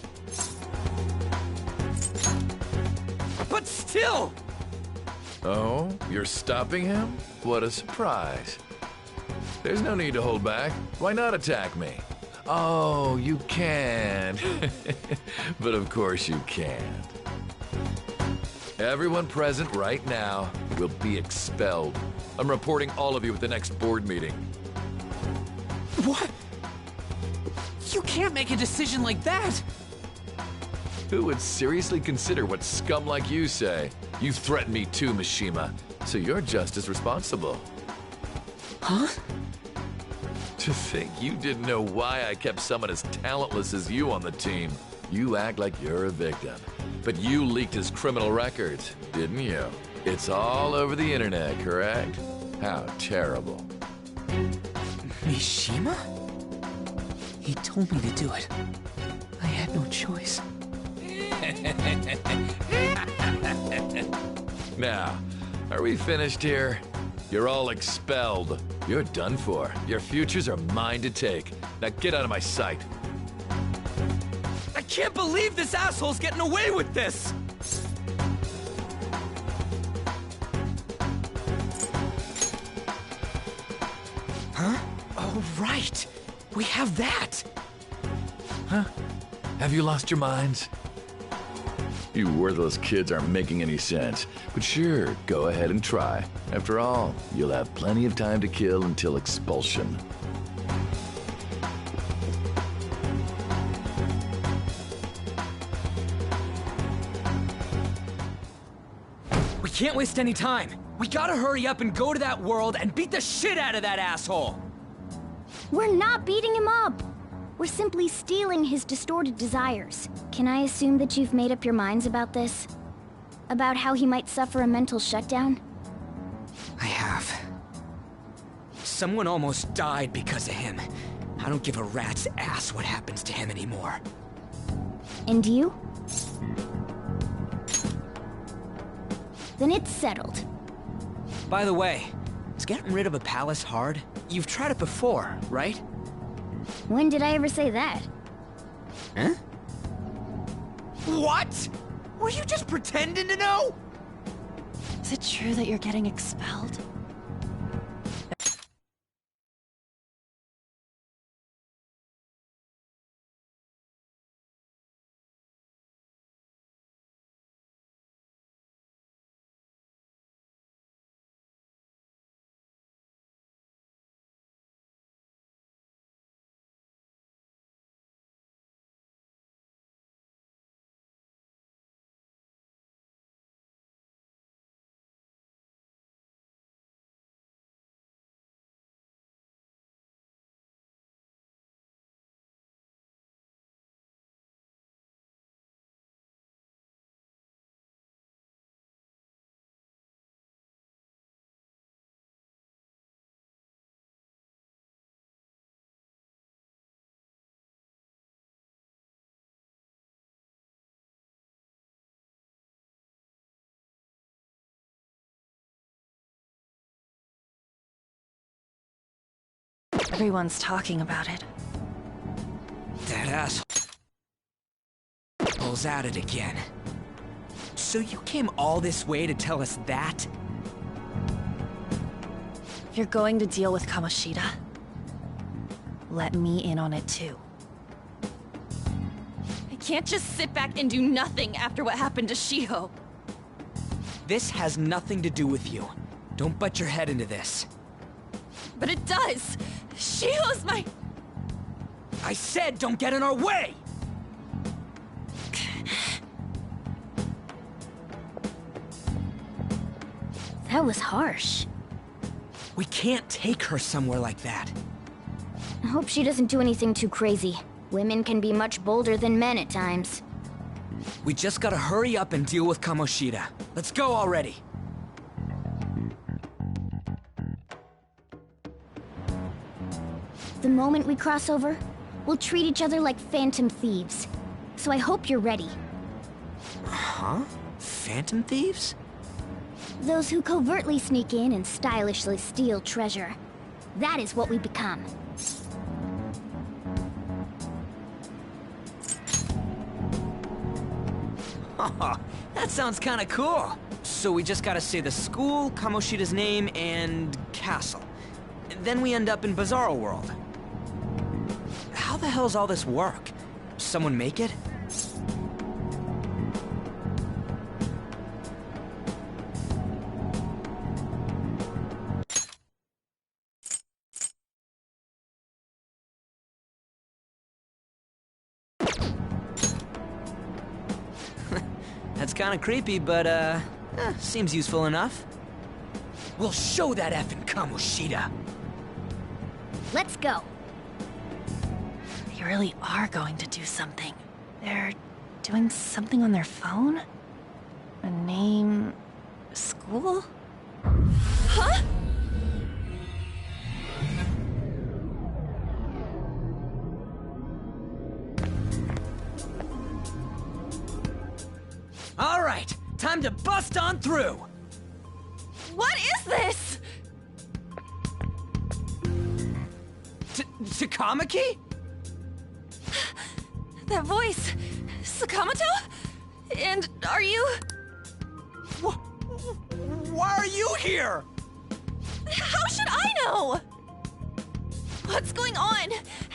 But still! Oh, you're stopping him? What a surprise. There's no need to hold back. Why not attack me? Oh, you can. But of course you can't. Everyone present right now will be expelled. I'm reporting all of you at the next board meeting. What? You can't make a decision like that! Who would seriously consider what scum like you say? You threatened me too, Mishima, so you're just as responsible. Huh? To think you didn't know why I kept someone as talentless as you on the team. You act like you're a victim. But you leaked his criminal records, didn't you? It's all over the internet, correct? How terrible. Mishima? He told me to do it. I had no choice. Now, are we finished here? You're all expelled. You're done for. Your futures are mine to take. Now get out of my sight. I can't believe this asshole's getting away with this! Huh? Oh, right! We have that! Huh? Have you lost your minds? You worthless kids aren't making any sense. But sure, go ahead and try. After all, you'll have plenty of time to kill until expulsion. We can't waste any time. We gotta hurry up and go to that world and beat the shit out of that asshole! We're not beating him up! We're or simply stealing his distorted desires. Can I assume that you've made up your minds about this? About how he might suffer a mental shutdown? I have. Someone almost died because of him. I don't give a rat's ass what happens to him anymore. And you? Then it's settled. By the way, is getting rid of a palace hard? You've tried it before, right? When did I ever say that? Huh? What? Were you just pretending to know? Is it true that you're getting expelled? Everyone's talking about it. That asshole's at it again. So you came all this way to tell us that? If you're going to deal with Kamoshida, let me in on it too. I can't just sit back and do nothing after what happened to Shiho. This has nothing to do with you. Don't butt your head into this. But it does! Shiho's my... I said don't get in our way! That was harsh. We can't take her somewhere like that. I hope she doesn't do anything too crazy. Women can be much bolder than men at times. We just gotta hurry up and deal with Kamoshida. Let's go already. The moment we cross over, we'll treat each other like phantom thieves. So I hope you're ready. Huh? Phantom thieves? Those who covertly sneak in and stylishly steal treasure. That is what we become. That sounds kinda cool. So we just gotta say the school, Kamoshida's name, and castle. Then we end up in Bizarro World. How the hell's all this work? Someone make it? That's kinda creepy, but, seems useful enough. We'll show that effing Kamoshida! Let's go. They really are going to do something. They're doing something on their phone? A name... school? Huh? All right, time to bust on through! What is this? Takamaki? That voice... Sakamoto? And are you... Why are you here? How should I know? What's going on?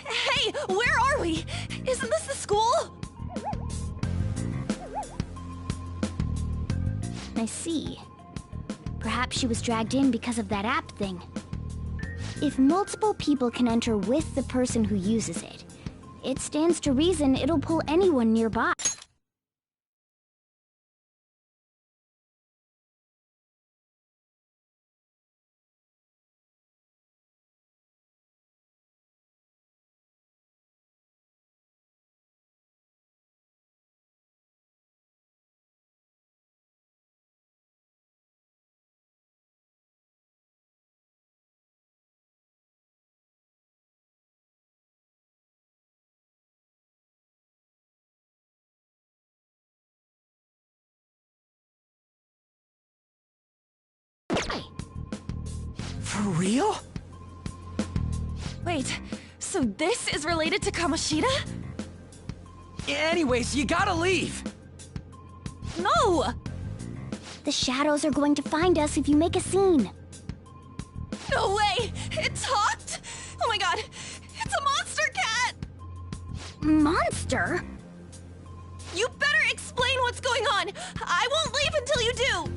Hey, where are we? Isn't this the school? I see. Perhaps she was dragged in because of that app thing. If multiple people can enter with the person who uses it, it stands to reason it'll pull anyone nearby. For real? Wait, so this is related to Kamoshida? Anyways, you gotta leave! No! The shadows are going to find us if you make a scene. No way! It talked? Oh my god! It's a monster cat! Monster? You better explain what's going on! I won't leave until you do!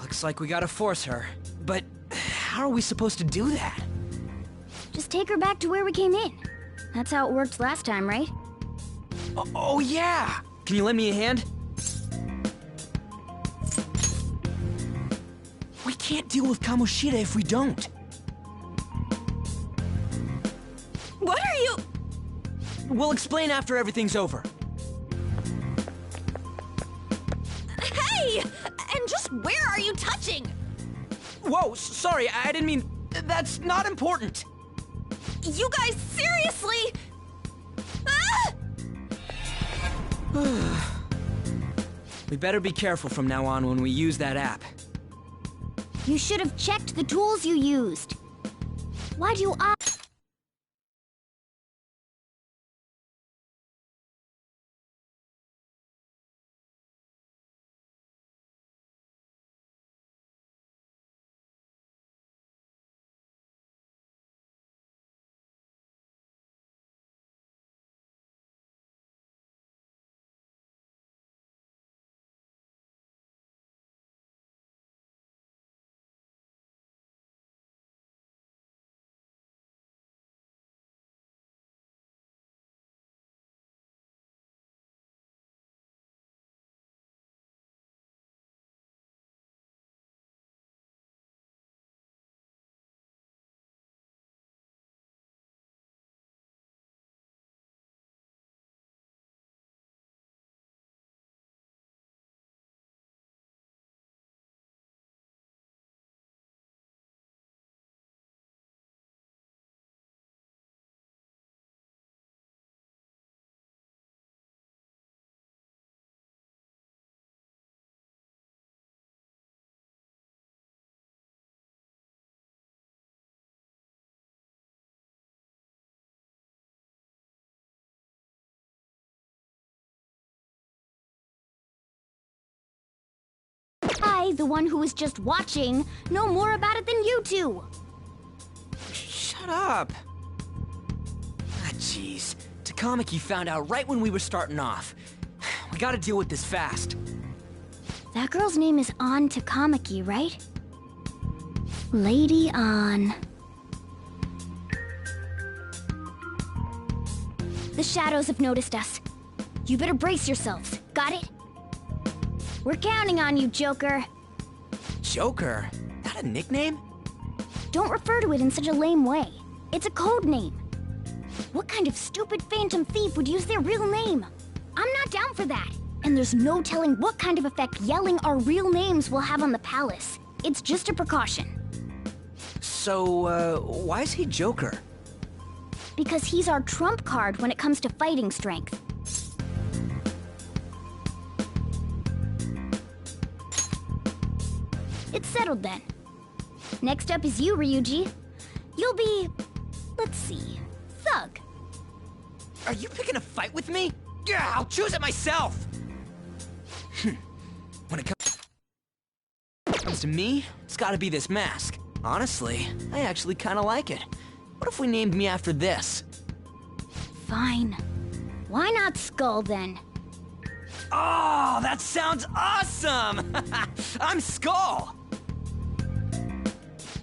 Looks like we gotta force her. But how are we supposed to do that? Just take her back to where we came in. That's how it worked last time, right? Oh yeah! Can you lend me a hand? We can't deal with Kamoshida if we don't. What are you... We'll explain after everything's over. Hey! And just where are you touching? Whoa, sorry, I didn't mean... That's not important. You guys, seriously? Ah! We better be careful from now on when we use that app. You should have checked the tools you used. Why do I... I, the one who was just watching, know more about it than you two. Shut up. Ah, jeez. Takamaki found out right when we were starting off. We gotta deal with this fast. That girl's name is An Takamaki, right? Lady An. The shadows have noticed us. You better brace yourselves. Got it? We're counting on you, Joker. Joker? That a nickname? Don't refer to it in such a lame way. It's a code name. What kind of stupid phantom thief would use their real name? I'm not down for that. And there's no telling what kind of effect yelling our real names will have on the palace. It's just a precaution. So, why is he Joker? Because he's our trump card when it comes to fighting strength. It's settled then. Next up is you, Ryuji. You'll be... let's see... Thug. Are you picking a fight with me? Yeah, I'll choose it myself! When it comes to me, it's gotta be this mask. Honestly, I actually kinda like it. What if we named me after this? Fine. Why not Skull, then? Oh, that sounds awesome! I'm Skull!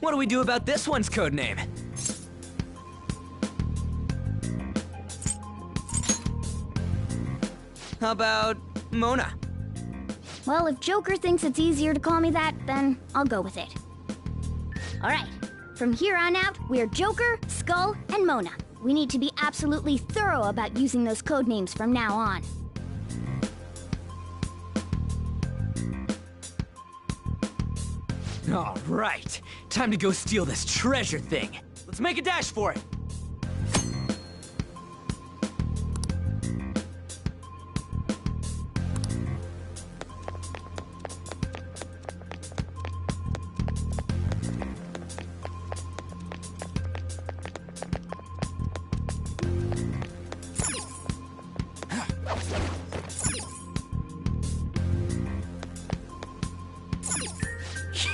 What do we do about this one's codename? How about Mona? Well, if Joker thinks it's easier to call me that, then I'll go with it. Alright, from here on out, we're Joker, Skull, and Mona. We need to be absolutely thorough about using those codenames from now on. Alright, time to go steal this treasure thing. Let's make a dash for it.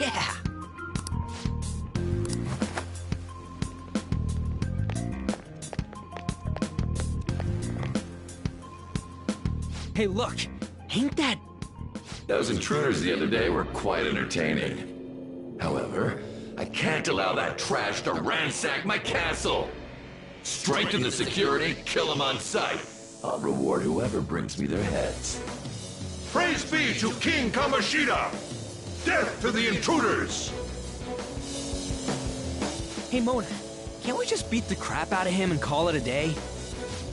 Yeah! Hey, look! Ain't that... Those intruders the other day were quite entertaining. However, I can't allow that trash to ransack my castle! Strengthen the security, kill them on sight. I'll reward whoever brings me their heads. Praise be to King Kamoshida! Death to the intruders! Hey, Mona, can't we just beat the crap out of him and call it a day?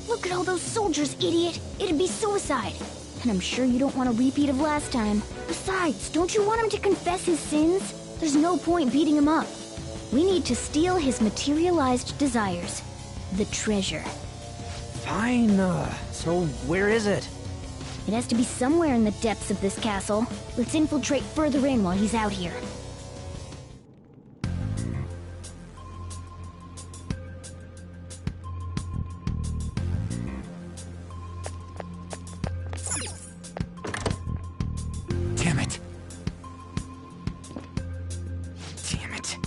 Look at all those soldiers, idiot! It'd be suicide. And I'm sure you don't want a repeat of last time. Besides, don't you want him to confess his sins? There's no point beating him up. We need to steal his materialized desires. The treasure. Fine, so where is it? It has to be somewhere in the depths of this castle. Let's infiltrate further in while he's out here. Damn it. Damn it.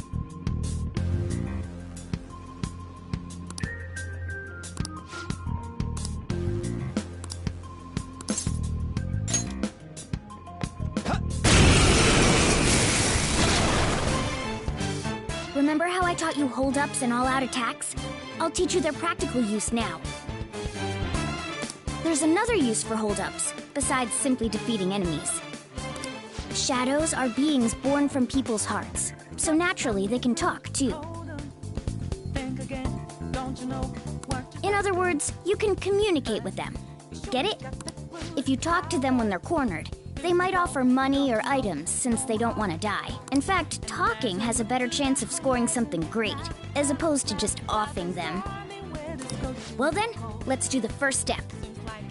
Remember how I taught you hold-ups and all-out attacks? I'll teach you their practical use now. There's another use for hold-ups, besides simply defeating enemies. Shadows are beings born from people's hearts, so naturally they can talk, too. In other words, you can communicate with them. Get it? If you talk to them when they're cornered, they might offer money or items since they don't want to die. In fact, talking has a better chance of scoring something great, as opposed to just offing them. Well then, let's do the first step.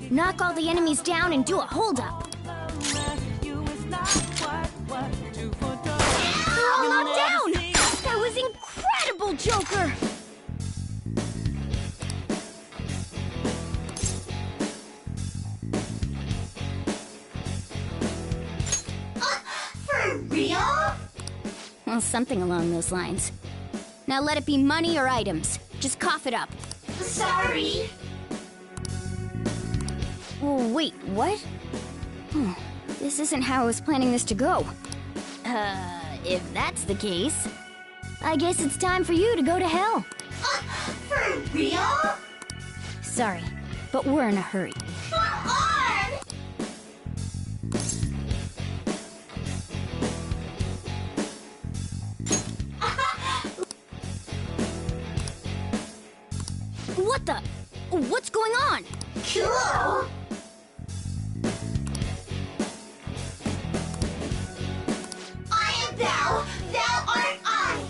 Knock all the enemies down and do a hold-up. They're all knocked down! That was incredible, Joker! For Well, something along those lines. Now let it be money or items. Just cough it up. Sorry. Oh, wait, what? This isn't how I was planning this to go. If that's the case, I guess it's time for you to go to hell. For real? Sorry, but we're in a hurry. Come on! What the? What's going on? Cool! I am thou, thou art I!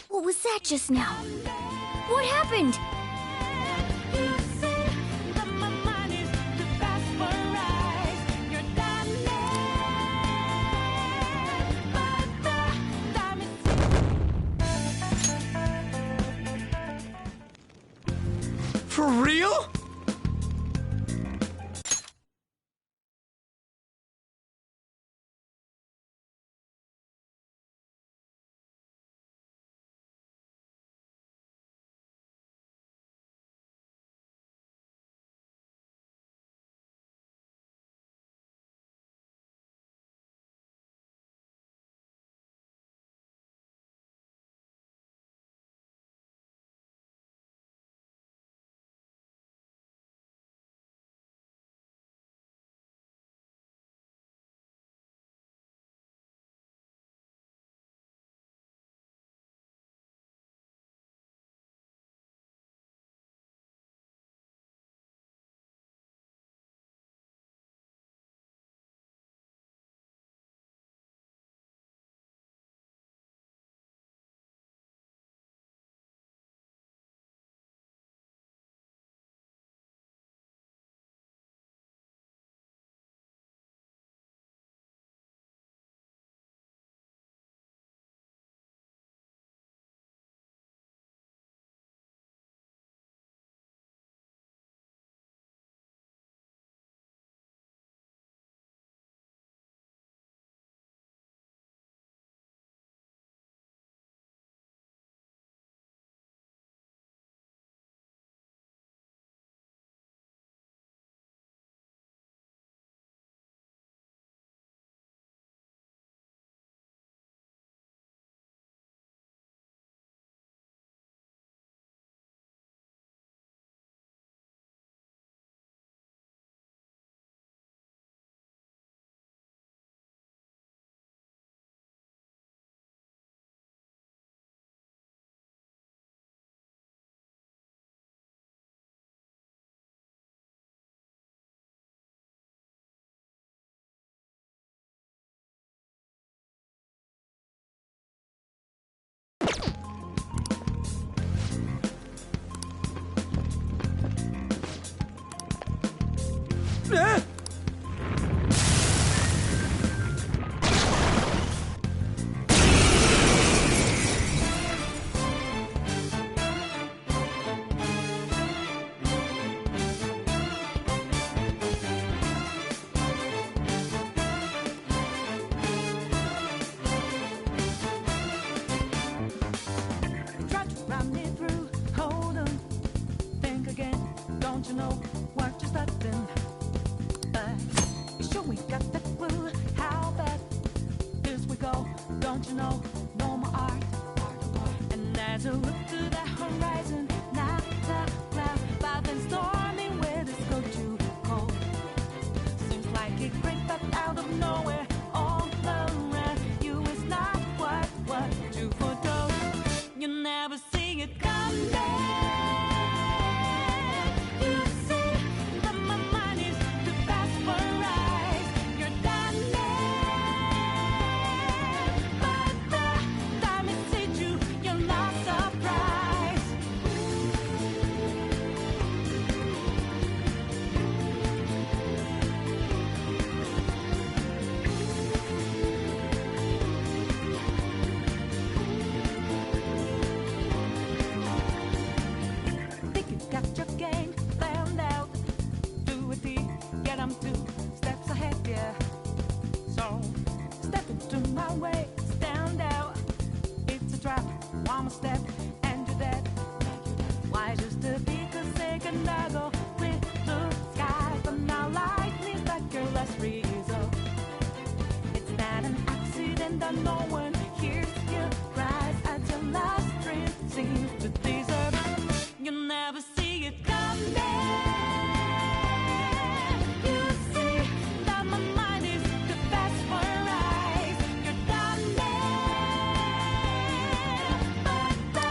What was that just now? What happened? For real? and you're dead. Why just to be consignado with blue skies, but now life needs like your last result. It's not an accident that no one hears your cries as your last dream seems to deserve. You'll never see it coming. You see that my mind is the best for eyes. You're done but the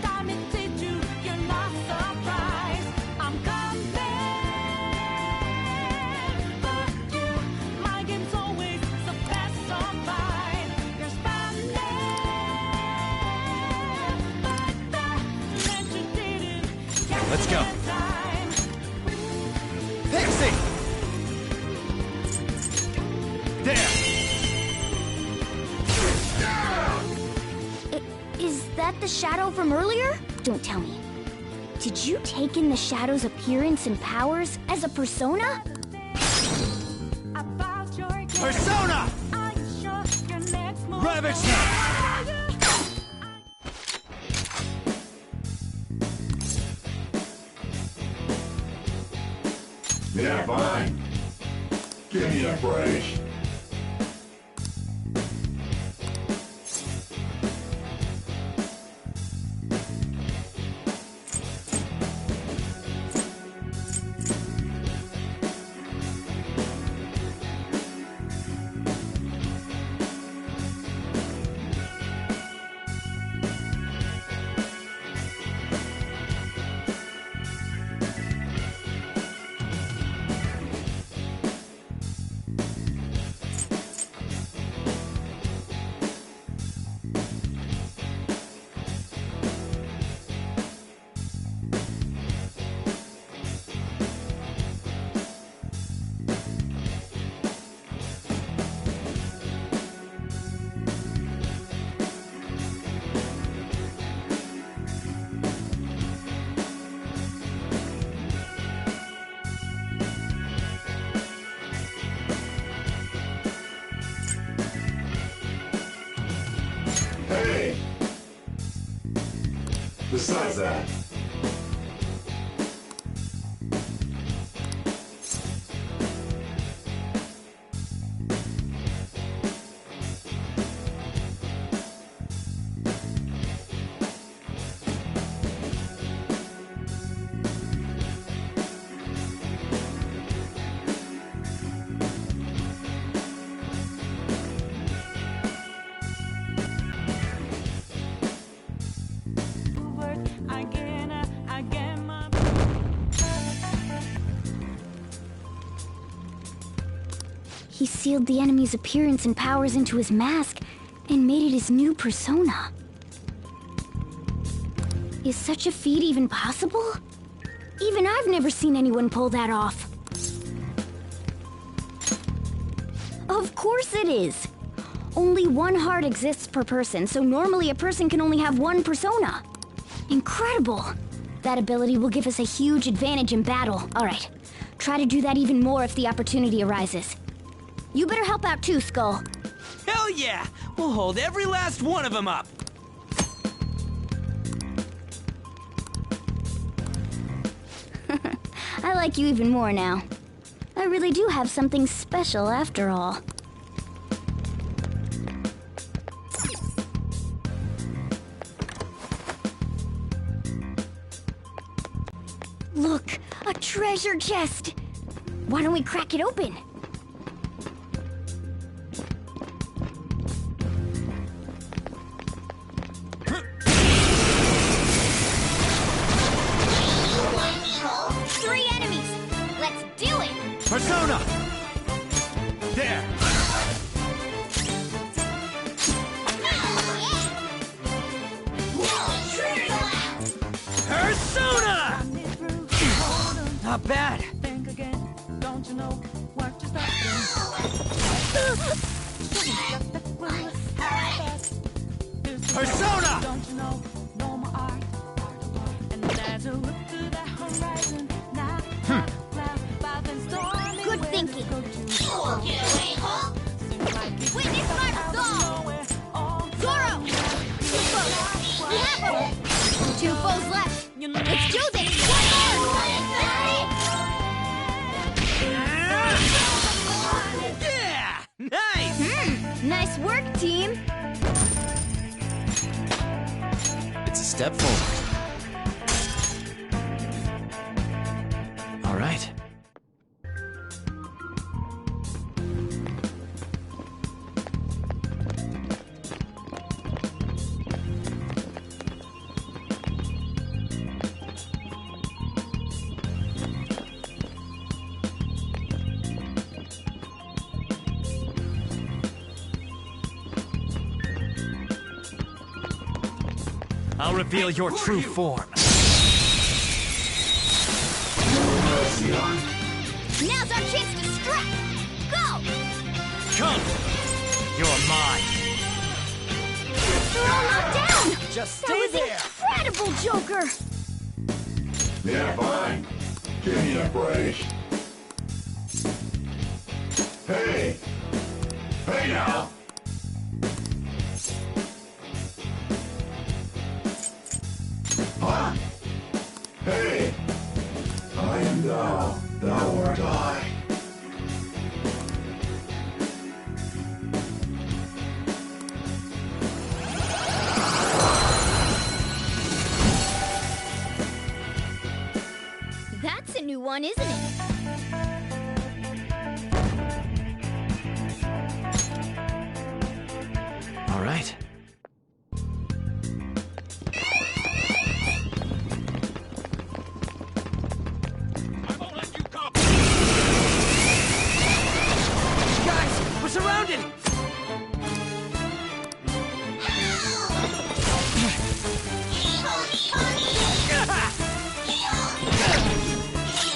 time it takes you, you're not surprised. I'm coming for you. My game's always the best survive. You're standing, but the meant you didn't. Let's go. Pixie! There! Is that the shadow from earlier? Don't tell me. Did you take in the shadow's appearance and powers as a persona? Persona! Ravage them! Yeah, fine. Give me a break. Hey! Besides that, He sealed the enemy's appearance and powers into his mask and made it his new persona. Is such a feat even possible? Even I've never seen anyone pull that off. Of course it is! Only one heart exists per person, so normally a person can only have one persona. Incredible! That ability will give us a huge advantage in battle. Alright, try to do that even more if the opportunity arises. You better help out too, Skull. Hell yeah! We'll hold every last one of them up! I like you even more now. I really do have something special after all. Look, a treasure chest! Why don't we crack it open? Three enemies! Let's do it! Persona! There! Persona! Not bad. Think again, don't you know what just happened? Persona! Don't you know, no more art, and there's a look to the horizon. Good thinking. Witness my soul! Zoro! We have him! 2 foes left. Let's do this! One more! Yeah! Nice! Nice work, team! It's a step forward. All right. I'll reveal your true form. Now's our chance to strike! Go! Come! You're mine. They're all knocked down! Just That stay was there! incredible, Joker! Yeah, fine. Give me a break. Hey! Hey now! Huh? Hey! I am thou, thou art I. That's a new one, isn't it? All right. Guys, we're surrounded!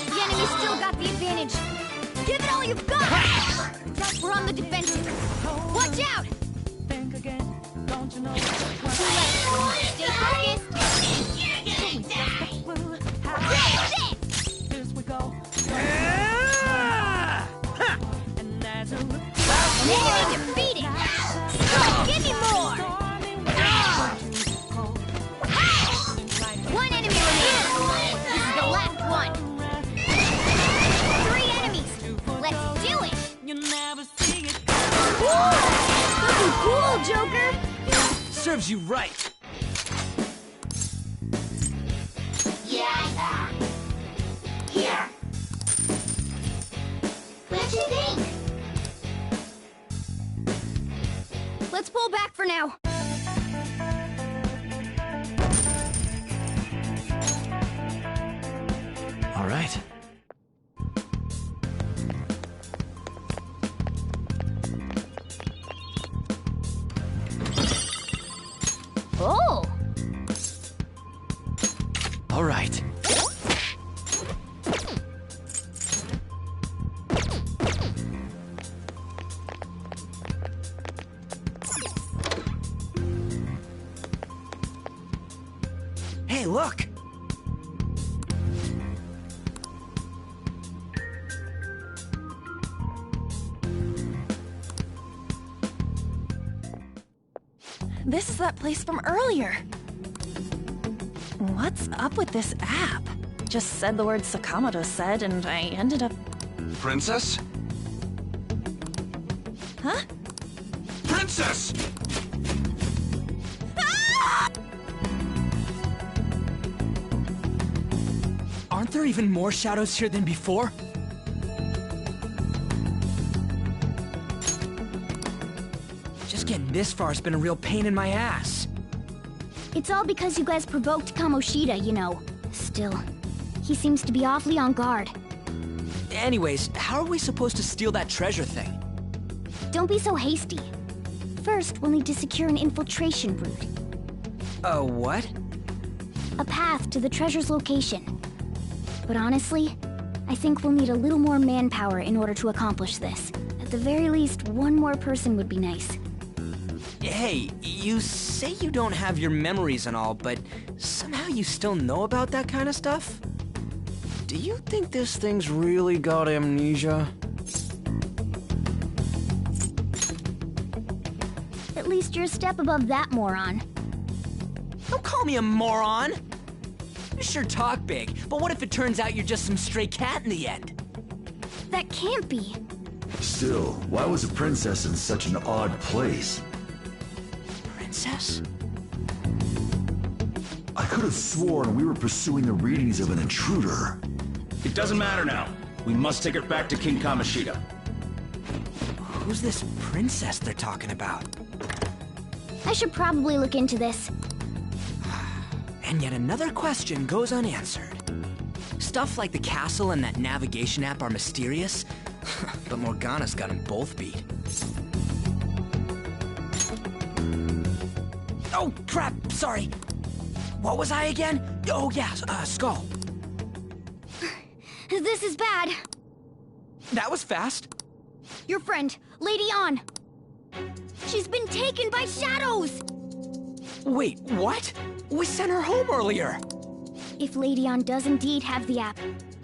The enemy still got the advantage. Give it all you've got! We're on the defensive. Watch out! Think again, don't you know? Stay focused! Here we go. And as a Enemy defeated! Give me more! One enemy remaining. This is the last one. 3 enemies. Let's do it! you never see it. Looking cool, Joker! Serves you right. Yeah. Here. What you think? Let's pull back for now. All right. Oh! All right. Hey, look! This is that place from earlier. What's up with this app? Just said the word Sakamoto said, and I ended up... Princess? Huh? Princess! Aren't there even more shadows here than before? Just getting this far has been a real pain in my ass. It's all because you guys provoked Kamoshida, you know. Still, he seems to be awfully on guard. Anyways, how are we supposed to steal that treasure thing? Don't be so hasty. First, we'll need to secure an infiltration route. A what? A path to the treasure's location. But honestly, I think we'll need a little more manpower in order to accomplish this. At the very least, one more person would be nice. Hey, you say you don't have your memories and all, but somehow you still know about that kind of stuff? Do you think this thing's really got amnesia? At least you're a step above that moron. Don't call me a moron! You sure talk big, but what if it turns out you're just some stray cat in the end? That can't be. Still, why was a princess in such an odd place? Princess? I could have sworn we were pursuing the readings of an intruder. It doesn't matter now. We must take her back to King Kamoshida. Who's this princess they're talking about? I should probably look into this. And yet another question goes unanswered. Stuff like the castle and that navigation app are mysterious, but Morgana's got them both beat. Oh, crap, sorry. What was I again? Oh, yeah, Skull. This is bad. That was fast. Your friend, Lady Ann. She's been taken by shadows! Wait, what? We sent her home earlier. If Lady Ann does indeed have the app,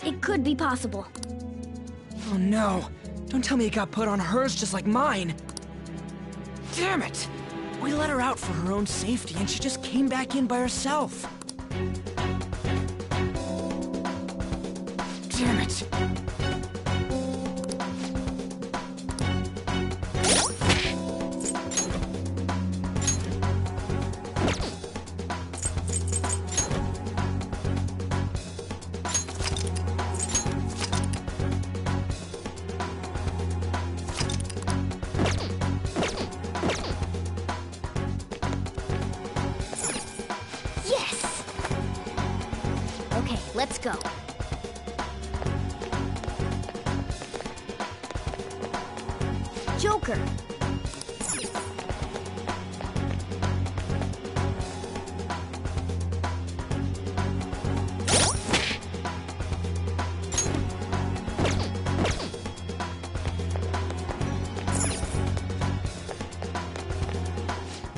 it could be possible. Oh no. Don't tell me it got put on hers just like mine. Damn it! We let her out for her own safety and she just came back in by herself. Damn it. Yes! Okay, let's go. Joker.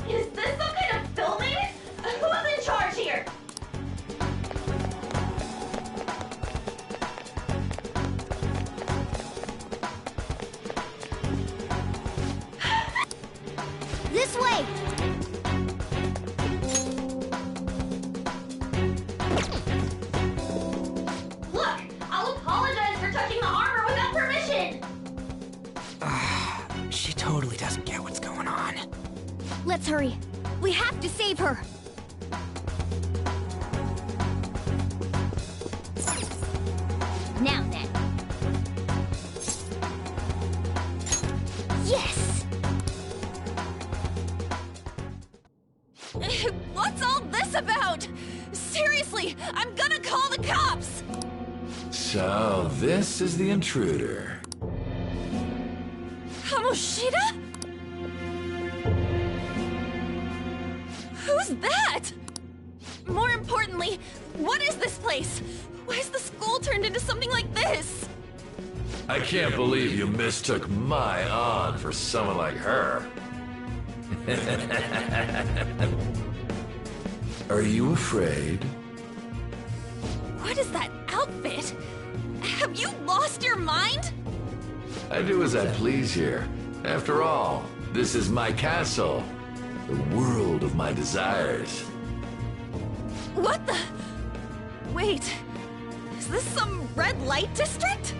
Is this some kind of filming? Who's in charge here? This way! Look, I'll apologize for touching the armor without permission. She totally doesn't get what's going on. Let's hurry. We have to save her. Now then. Yes! What's all this about? Seriously, I'm gonna call the cops! So, this is the intruder. Kamoshida? Who's that? More importantly, what is this place? Why's the school turned into something like this? I can't believe you mistook my Ann for someone like her. Are you afraid? What is that outfit? Have you lost your mind? I do as I please here. After all, this is my castle. The world of my desires. What the? Wait, is this some red light district?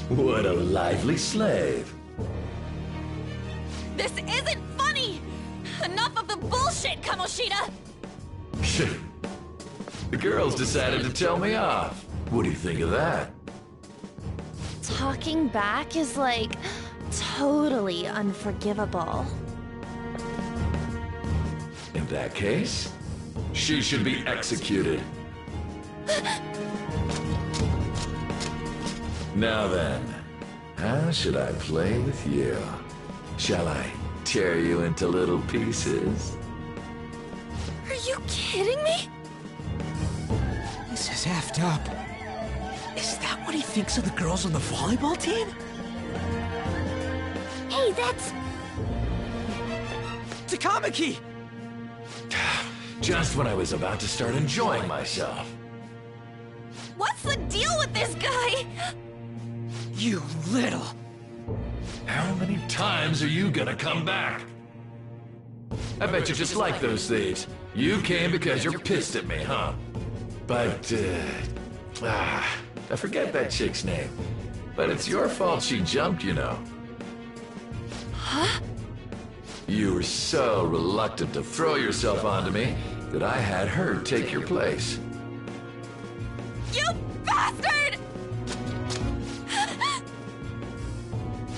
What a lively slave. This isn't funny! Enough of the bullshit, Kamoshida! The girls decided to tell me off. What do you think of that? Talking back is like totally unforgivable. In that case, she should be executed. Now then, how should I play with you? Shall I tear you into little pieces? Are you kidding me? This is effed up. Is that what he thinks of the girls on the volleyball team? Hey, that's... Takamaki! Just when I was about to start enjoying myself. What's the deal with this guy? You little... How many times are you gonna come back? I bet you just like those thieves. You came because you're pissed at me, huh? But, I forget that chick's name. But it's your fault she jumped, you know. Huh? You were so reluctant to throw yourself onto me that I had her take your place. You bastard!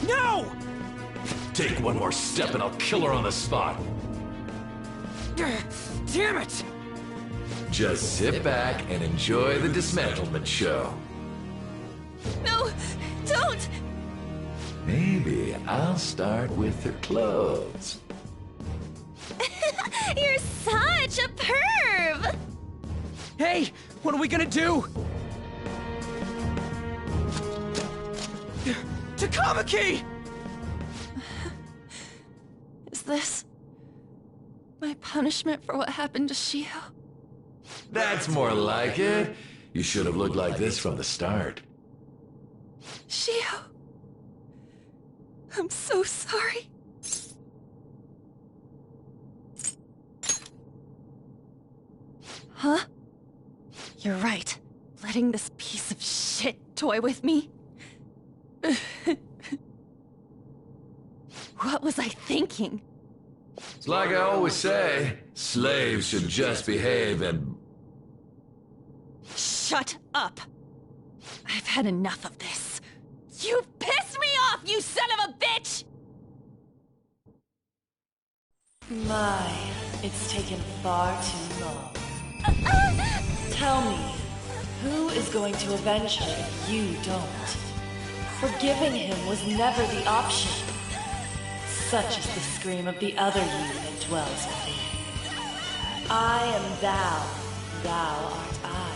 No! Take one more step and I'll kill her on the spot. Damn it! Just sit back and enjoy the dismantlement show. No, don't! Maybe I'll start with her clothes. You're such a perv! Hey, what are we gonna do? Takamaki! Is this my punishment for what happened to Shio? That's more like it. You should have looked like this from the start. Shio, I'm so sorry. Huh? You're right. Letting this piece of shit toy with me? What was I thinking? It's like I always say, slaves should just behave and... Shut up! I've had enough of this. You've pissed me off, you son of a bitch! My, it's taken far too long. Tell me, who is going to avenge her if you don't? Forgiving him was never the option. Such is the scream of the other you that dwells within. I am thou, thou art I.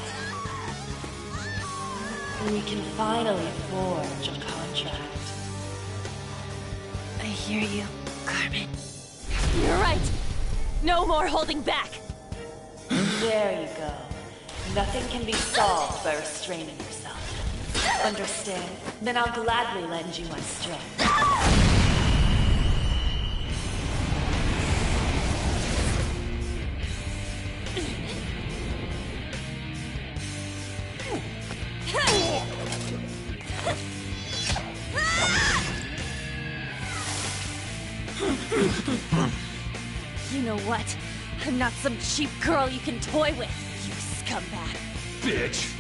We can finally forge a contract. I hear you, Carmen. You're right! No more holding back! There you go. Nothing can be solved by restraining yourself. Understand? Then I'll gladly lend you my strength. You know what? I'm not some cheap girl you can toy with, you scumbag. Bitch!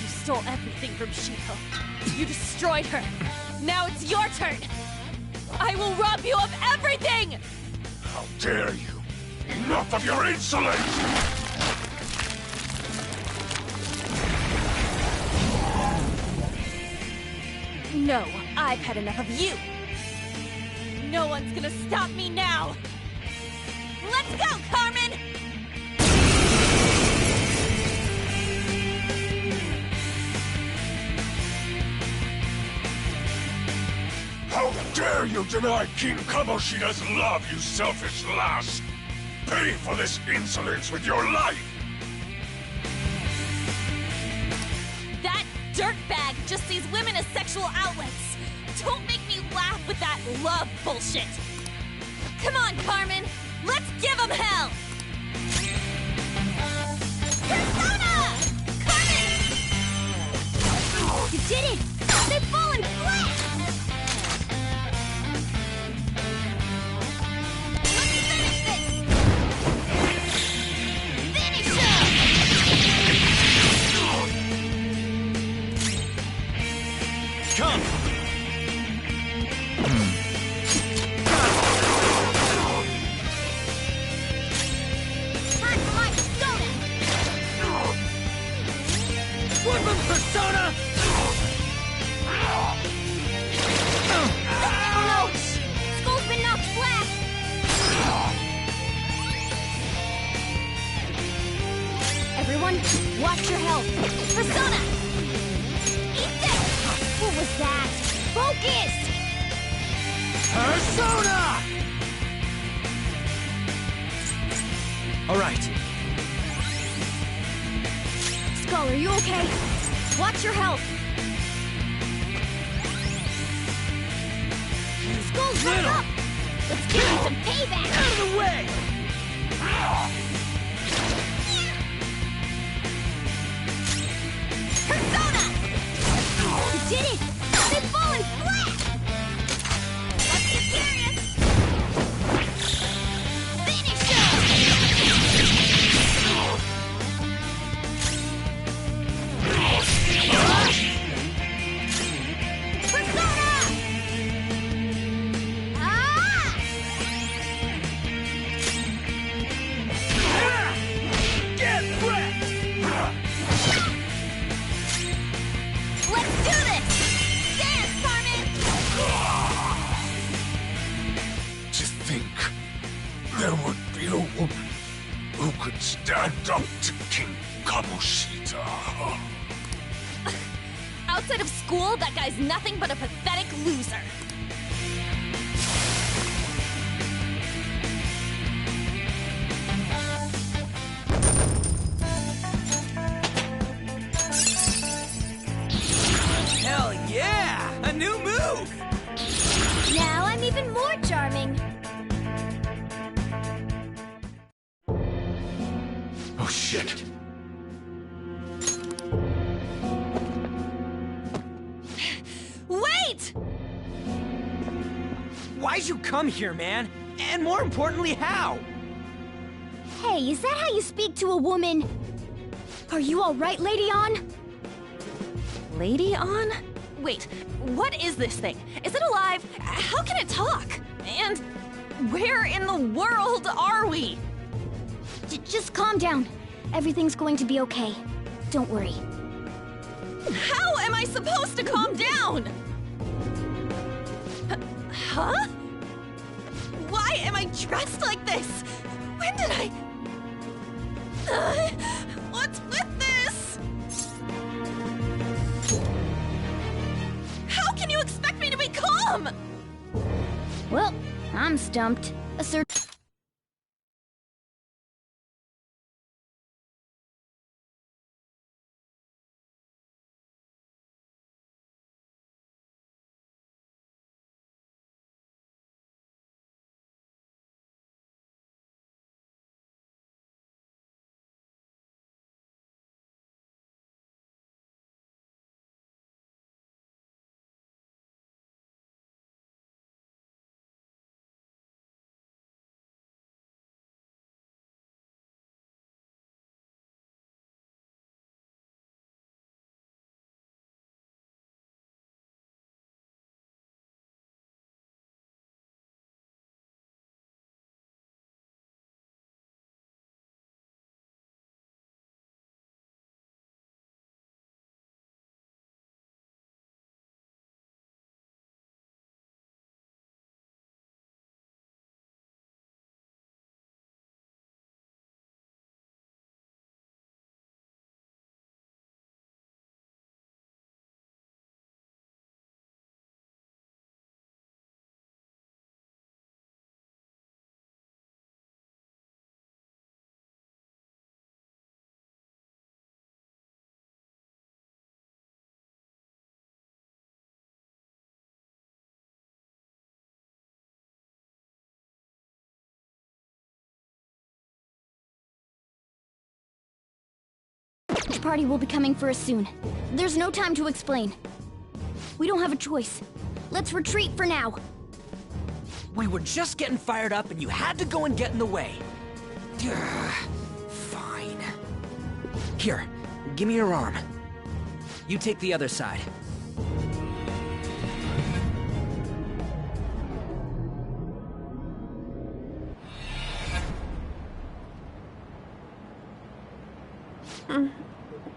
You stole everything from Shio. You destroyed her. Now it's your turn. I will rob you of everything! How dare you! Enough of your insolence! No, I've had enough of you. No one's gonna stop me now. Let's go, Carmen! How dare you deny King Kamoshida's love, you selfish lass! Pay for this insolence with your life! That dirtbag just sees women as sexual outlets. Don't make me laugh with that love bullshit. Come on, Carmen. Let's give him hell! Persona! Carmen! You did it! They've fallen flat! Let's finish this! Finish him! Come! Woodman Persona! Oh no! Skull's been knocked flat! Everyone, watch your health! Persona! Eat this! What was that? Focus! Persona! Alright. Skull, are you okay? Watch your health! Skull's right up! Let's give him some payback! Out of the way! to King Kamoshida. Outside of school, that guy's nothing but a pathetic loser. Hell yeah! A new move! Now I'm even more charming. Oh shit. Wait! Why'd you come here, man? And more importantly, how? Hey, is that how you speak to a woman? Are you alright, Lady On? Lady On? Wait, what is this thing? Is it alive? How can it talk? And where in the world are we? Just calm down. Everything's going to be okay. Don't worry. How am I supposed to calm down? Huh? Why am I dressed like this? When did I... what's with this? How can you expect me to be calm? Well, I'm stumped. A search... party will be coming for us soon. There's no time to explain. We don't have a choice. Let's retreat for now. We were just getting fired up and you had to go and get in the way. Fine. Here, give me your arm. You take the other side.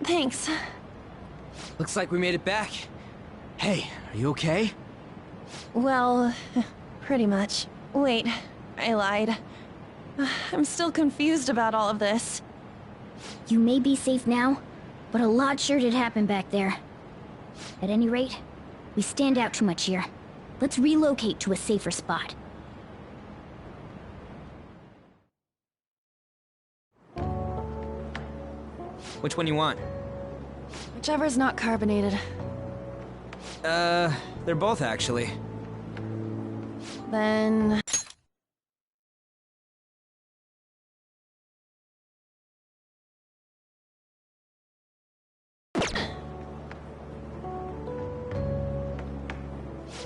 Thanks. Looks like we made it back. Hey, are you okay? Well, pretty much. Wait, I lied. I'm still confused about all of this. You may be safe now, but a lot sure did happen back there. At any rate, we stand out too much here. Let's relocate to a safer spot. Which one you want? Whichever's not carbonated. They're both actually. Then...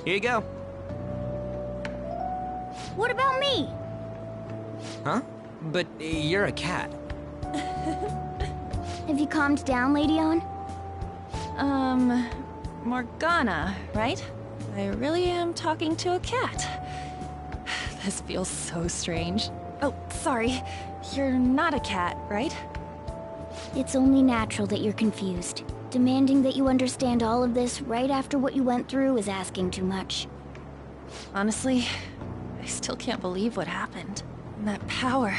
Here you go. What about me? Huh? But you're a cat. Have you calmed down, Lady On? Morgana, right? I really am talking to a cat. This feels so strange. Oh, sorry. You're not a cat, right? It's only natural that you're confused. Demanding that you understand all of this right after what you went through is asking too much. Honestly, I still can't believe what happened. And that power...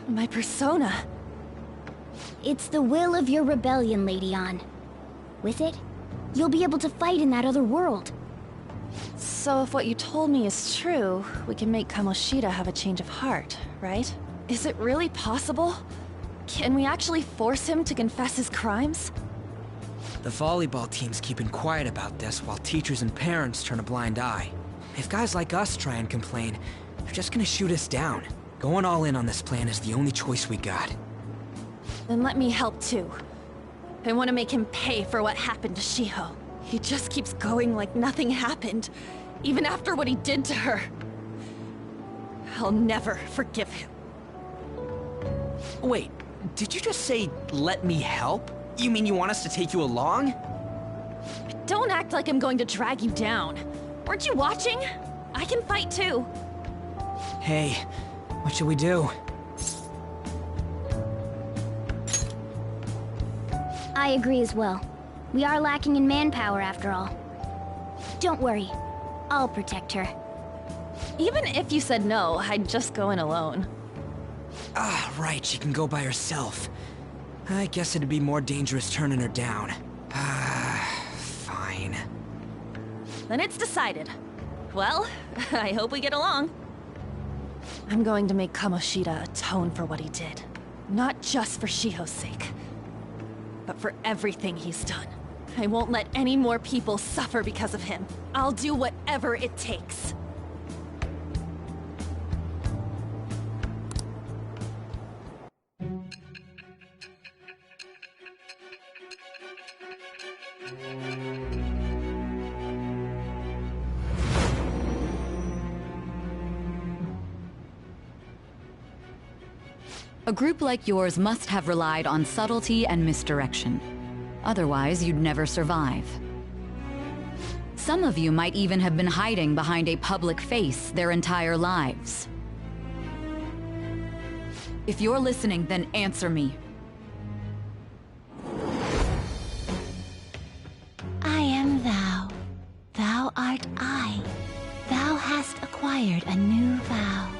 my persona... It's the will of your rebellion, Lady Ann. With it, you'll be able to fight in that other world. So if what you told me is true, we can make Kamoshida have a change of heart, right? Is it really possible? Can we actually force him to confess his crimes? The volleyball team's keeping quiet about this while teachers and parents turn a blind eye. If guys like us try and complain, they're just gonna shoot us down. Going all in on this plan is the only choice we got. Then let me help too. I want to make him pay for what happened to Shiho. He just keeps going like nothing happened, even after what he did to her. I'll never forgive him. Wait, did you just say, let me help? You mean you want us to take you along? Don't act like I'm going to drag you down. Weren't you watching? I can fight too. Hey, what should we do? I agree as well. We are lacking in manpower after all. Don't worry. I'll protect her. Even if you said no, I'd just go in alone. Ah, right, she can go by herself. I guess it'd be more dangerous turning her down. Fine. Then it's decided. Well, I hope we get along. I'm going to make Kamoshida atone for what he did. Not just for Shiho's sake, but for everything he's done. I won't let any more people suffer because of him. I'll do whatever it takes. A group like yours must have relied on subtlety and misdirection. Otherwise, you'd never survive. Some of you might even have been hiding behind a public face their entire lives. If you're listening, then answer me. I am thou. Thou art I. Thou hast acquired a new vow.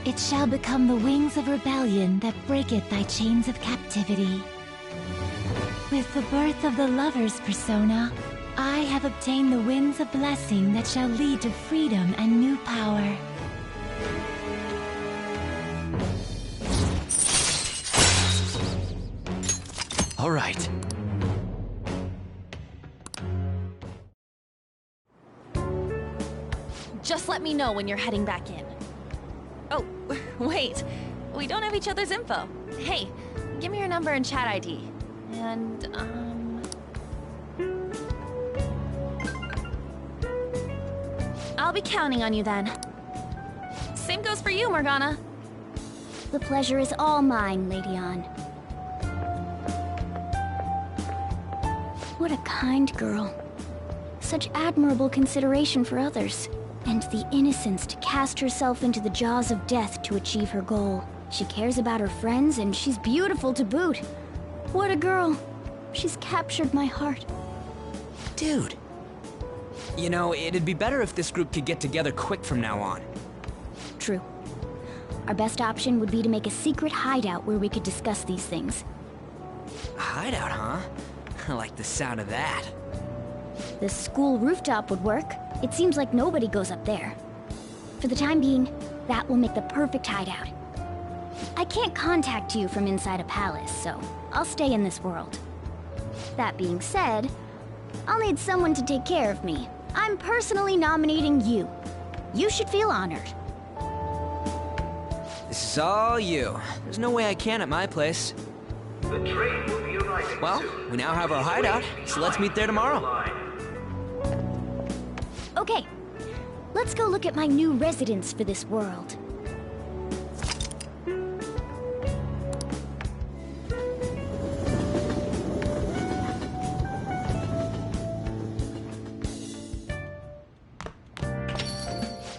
It shall become the wings of rebellion that breaketh thy chains of captivity. With the birth of the lover's persona, I have obtained the winds of blessing that shall lead to freedom and new power. All right. Just let me know when you're heading back in. Oh, wait. We don't have each other's info. Hey, give me your number and chat ID. And, I'll be counting on you then. Same goes for you, Morgana. The pleasure is all mine, Lady Ann. What a kind girl. Such admirable consideration for others. And the innocence to cast herself into the jaws of death to achieve her goal. She cares about her friends, and she's beautiful to boot. What a girl. She's captured my heart. Dude. You know, it'd be better if this group could get together quick from now on. True. Our best option would be to make a secret hideout where we could discuss these things. A hideout, huh? I like the sound of that. The school rooftop would work. It seems like nobody goes up there. For the time being, that will make the perfect hideout. I can't contact you from inside a palace, so I'll stay in this world. That being said, I'll need someone to take care of me. I'm personally nominating you. You should feel honored. This is all you. There's no way I can at my place. The train will be arriving Well, soon. we now have our hideout, so let's meet there tomorrow. Okay, let's go look at my new residence for this world.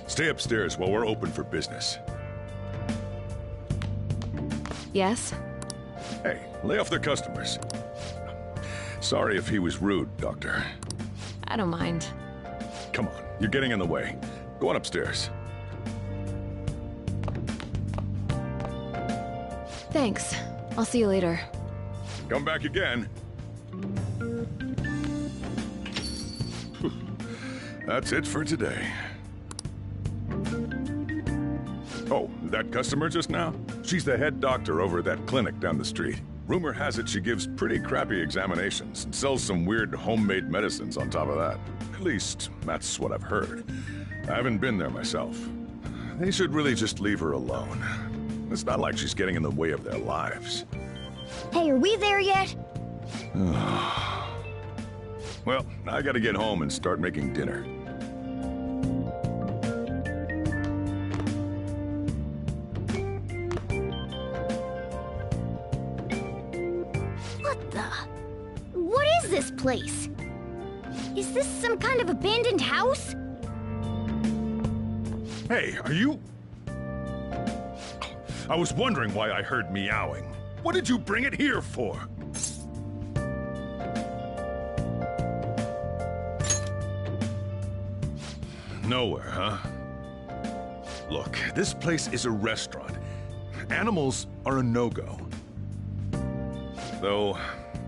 Stay upstairs while we're open for business. Yes? Hey, lay off the customers. Sorry if he was rude, Doctor. I don't mind. Come on, you're getting in the way. Go on upstairs. Thanks. I'll see you later. Come back again. That's it for today. Oh, that customer just now? She's the head doctor over at that clinic down the street. Rumor has it she gives pretty crappy examinations and sells some weird homemade medicines on top of that. At least, that's what I've heard. I haven't been there myself. They should really just leave her alone. It's not like she's getting in the way of their lives. Hey, are we there yet? Well, I gotta get home and start making dinner. What the? What is this place? Is this some kind of abandoned house? Hey, are you... I was wondering why I heard meowing. What did you bring it here for? Nowhere, huh? Look, this place is a restaurant. Animals are a no-go. Though,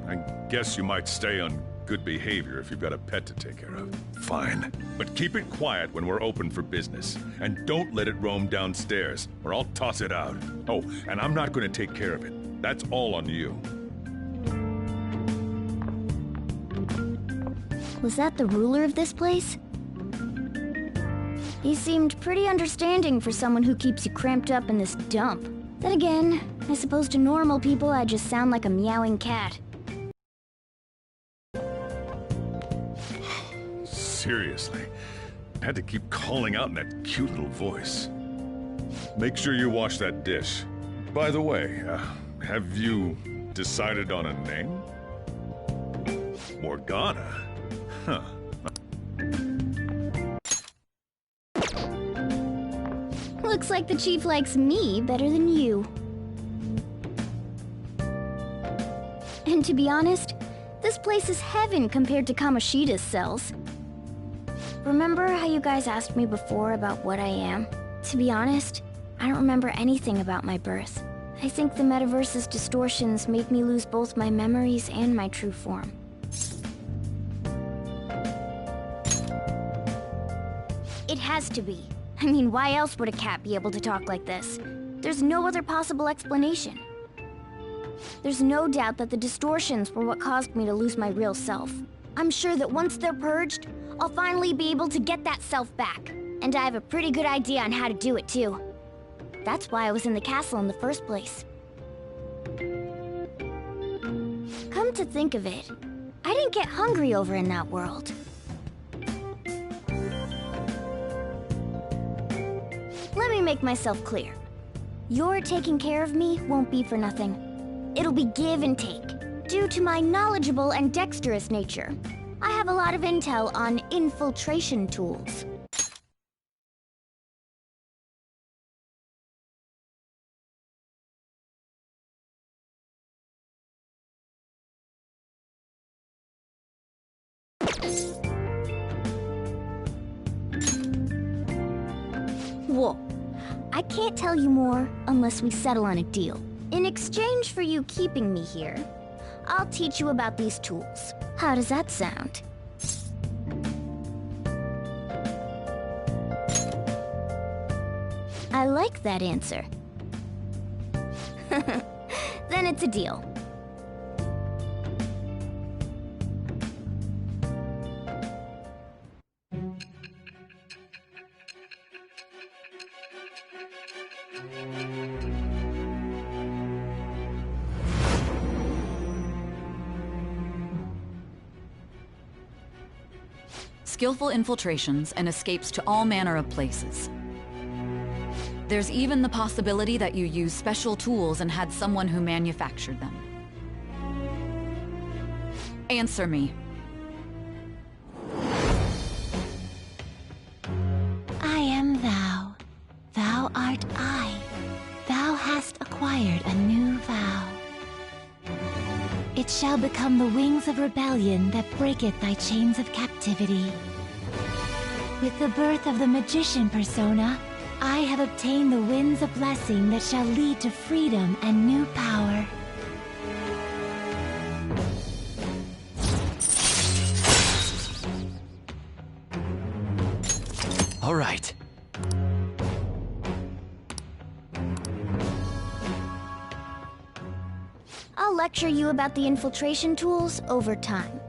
I guess you might stay on good behavior if you've got a pet to take care of. Fine. But keep it quiet when we're open for business. And don't let it roam downstairs, or I'll toss it out. Oh, and I'm not going to take care of it. That's all on you. Was that the ruler of this place? He seemed pretty understanding for someone who keeps you cramped up in this dump. Then again, I suppose to normal people I just sound like a meowing cat. Seriously, I had to keep calling out in that cute little voice. Make sure you wash that dish. By the way, have you decided on a name? Morgana? Huh. Looks like the chief likes me better than you. And to be honest, this place is heaven compared to Kamoshida's cells. Remember how you guys asked me before about what I am? To be honest, I don't remember anything about my birth. I think the metaverse's distortions made me lose both my memories and my true form. It has to be. I mean, why else would a cat be able to talk like this? There's no other possible explanation. There's no doubt that the distortions were what caused me to lose my real self. I'm sure that once they're purged, I'll finally be able to get that self back. And I have a pretty good idea on how to do it, too. That's why I was in the castle in the first place. Come to think of it, I didn't get hungry over in that world. Let me make myself clear. Your taking care of me won't be for nothing. It'll be give and take. Due to my knowledgeable and dexterous nature, I have a lot of intel on infiltration tools. Whoa. I can't tell you more unless we settle on a deal. In exchange for you keeping me here, I'll teach you about these tools. How does that sound? I like that answer. Then it's a deal. Skillful infiltrations and escapes to all manner of places. There's even the possibility that you use special tools and had someone who manufactured them. Answer me. I am thou. Thou art I. Thou hast acquired a new vow. It shall become the wings of rebellion that breaketh thy chains of captivity. With the birth of the magician persona, I have obtained the winds of blessing that shall lead to freedom and new power. I'll lecture you about the infiltration tools over time.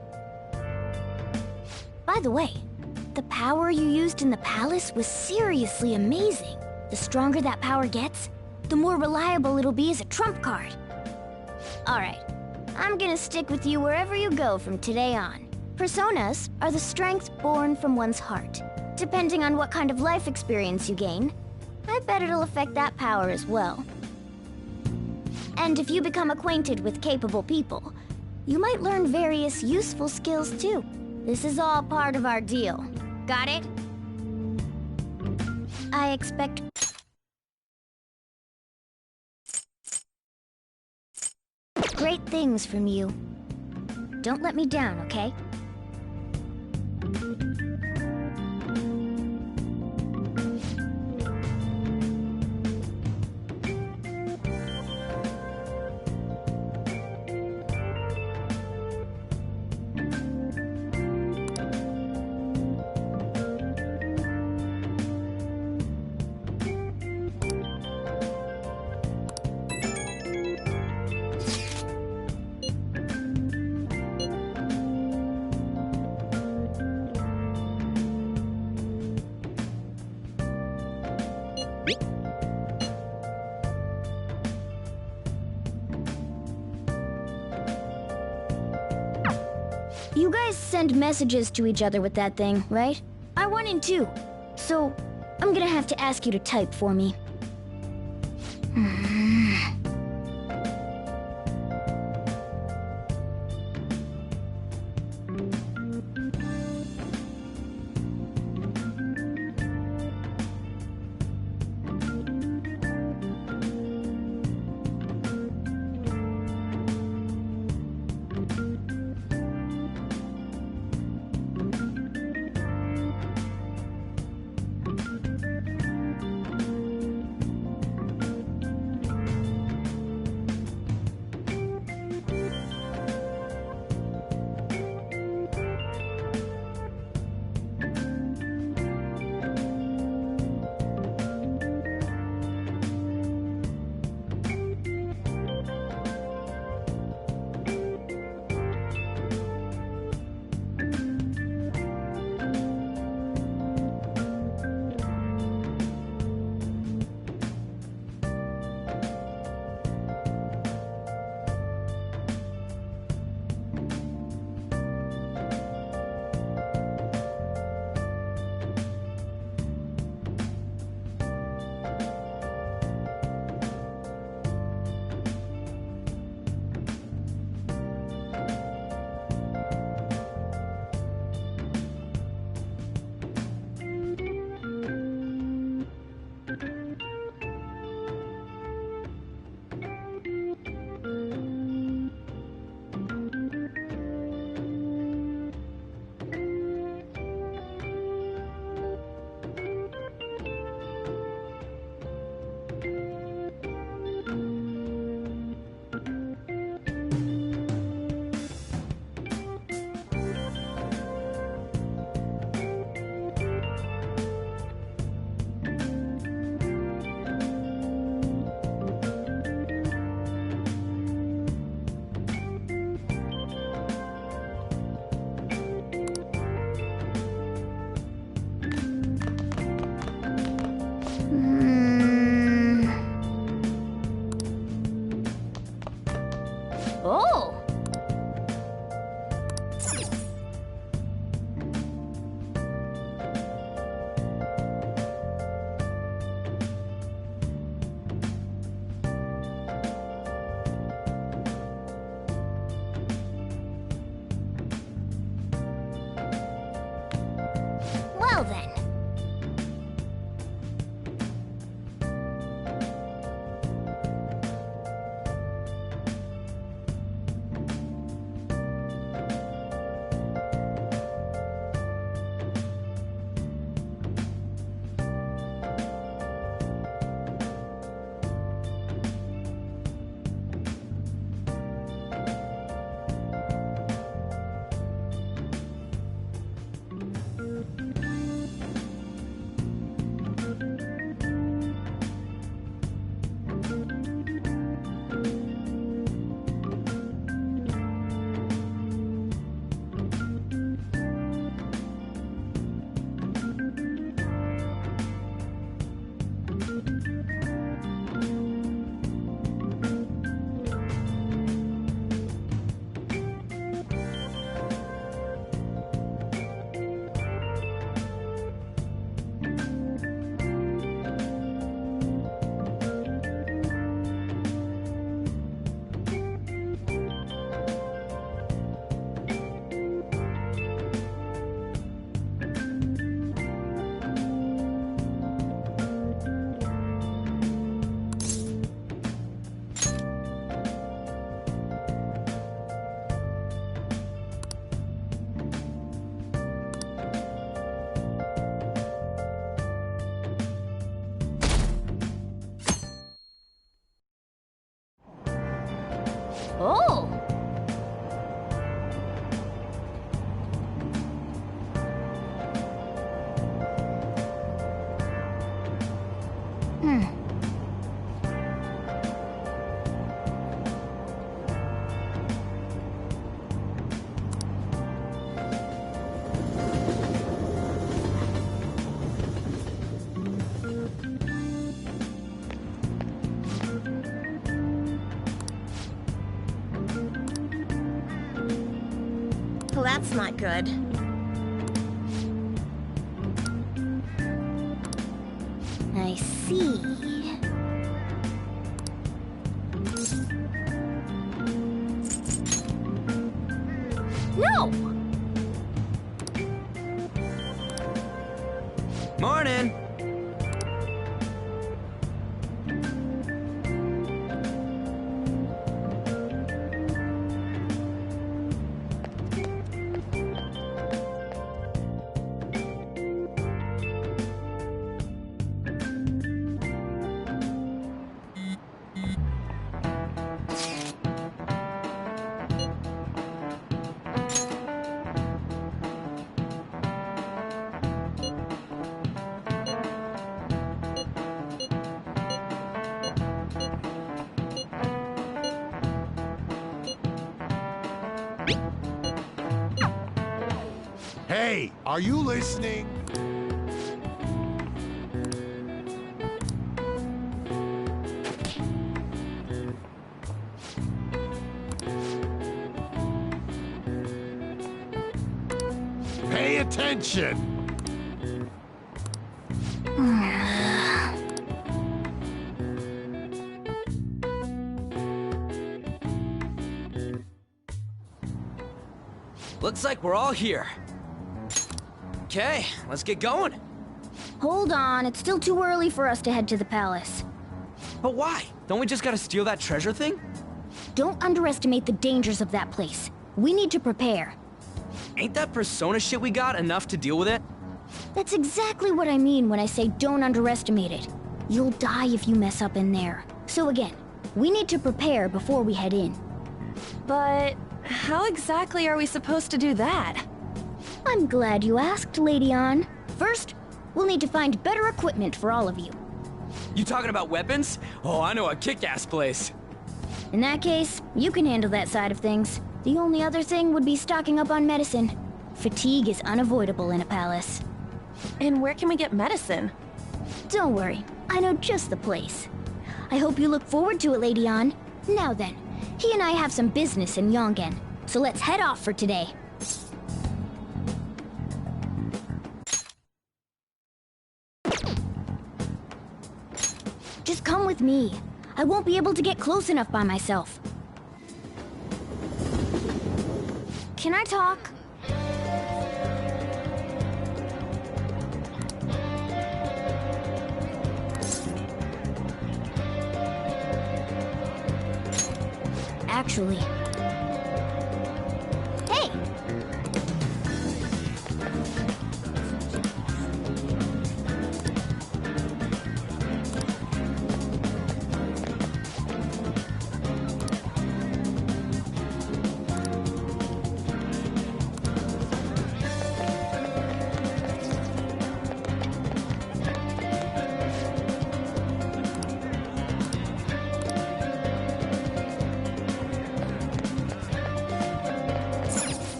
By the way, the power you used in the palace was seriously amazing. The stronger that power gets, the more reliable it'll be as a trump card. Alright, I'm gonna stick with you wherever you go from today on. Personas are the strength born from one's heart. Depending on what kind of life experience you gain, I bet it'll affect that power as well. And if you become acquainted with capable people, you might learn various useful skills too. This is all part of our deal. Got it? I expect great things from you. Don't let me down, okay? You guys send messages to each other with that thing, right? I want in too. So, I'm gonna have to ask you to type for me. Oh! Well then. Oh! Well, that's not good. I see. No! Morning! Hey, are you listening? Pay attention! Looks like we're all here. Okay, let's get going. Hold on, it's still too early for us to head to the palace. But why? Don't we just gotta steal that treasure thing? Don't underestimate the dangers of that place. We need to prepare. Ain't that persona shit we got enough to deal with it? That's exactly what I mean when I say don't underestimate it. You'll die if you mess up in there. So again, we need to prepare before we head in. But how exactly are we supposed to do that? I'm glad you asked, Lady Ann. First, we'll need to find better equipment for all of you. You talking about weapons? Oh, I know a kick-ass place. In that case, you can handle that side of things. The only other thing would be stocking up on medicine. Fatigue is unavoidable in a palace. And where can we get medicine? Don't worry, I know just the place. I hope you look forward to it, Lady Ann. Now then, he and I have some business in Yongen, so let's head off for today. Just come with me. I won't be able to get close enough by myself. Can I talk? Actually... Hey!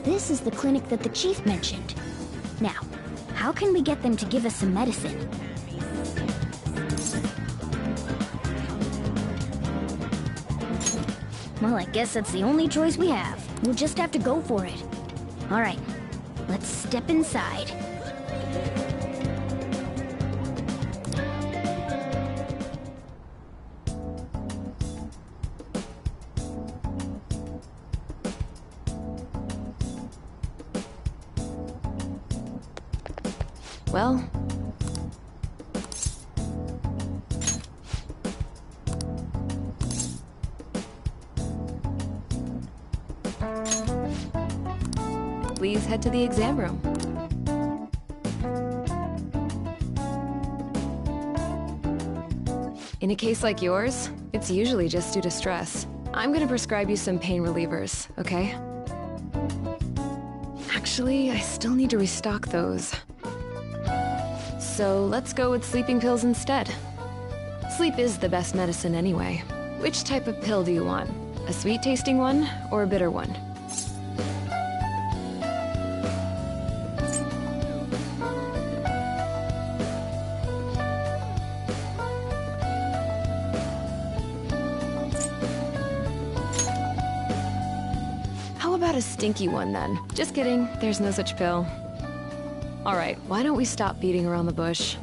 This is the clinic that the chief mentioned. Now, how can we get them to give us some medicine? Well, I guess that's the only choice we have. We'll just have to go for it. All right, let's step inside. Well... Please head to the exam room. In a case like yours, it's usually just due to stress. I'm gonna prescribe you some pain relievers, okay? Actually, I still need to restock those. So let's go with sleeping pills instead. Sleep is the best medicine anyway. Which type of pill do you want? A sweet-tasting one or a bitter one? How about a stinky one then? Just kidding, there's no such pill. Alright, why don't we stop beating around the bush?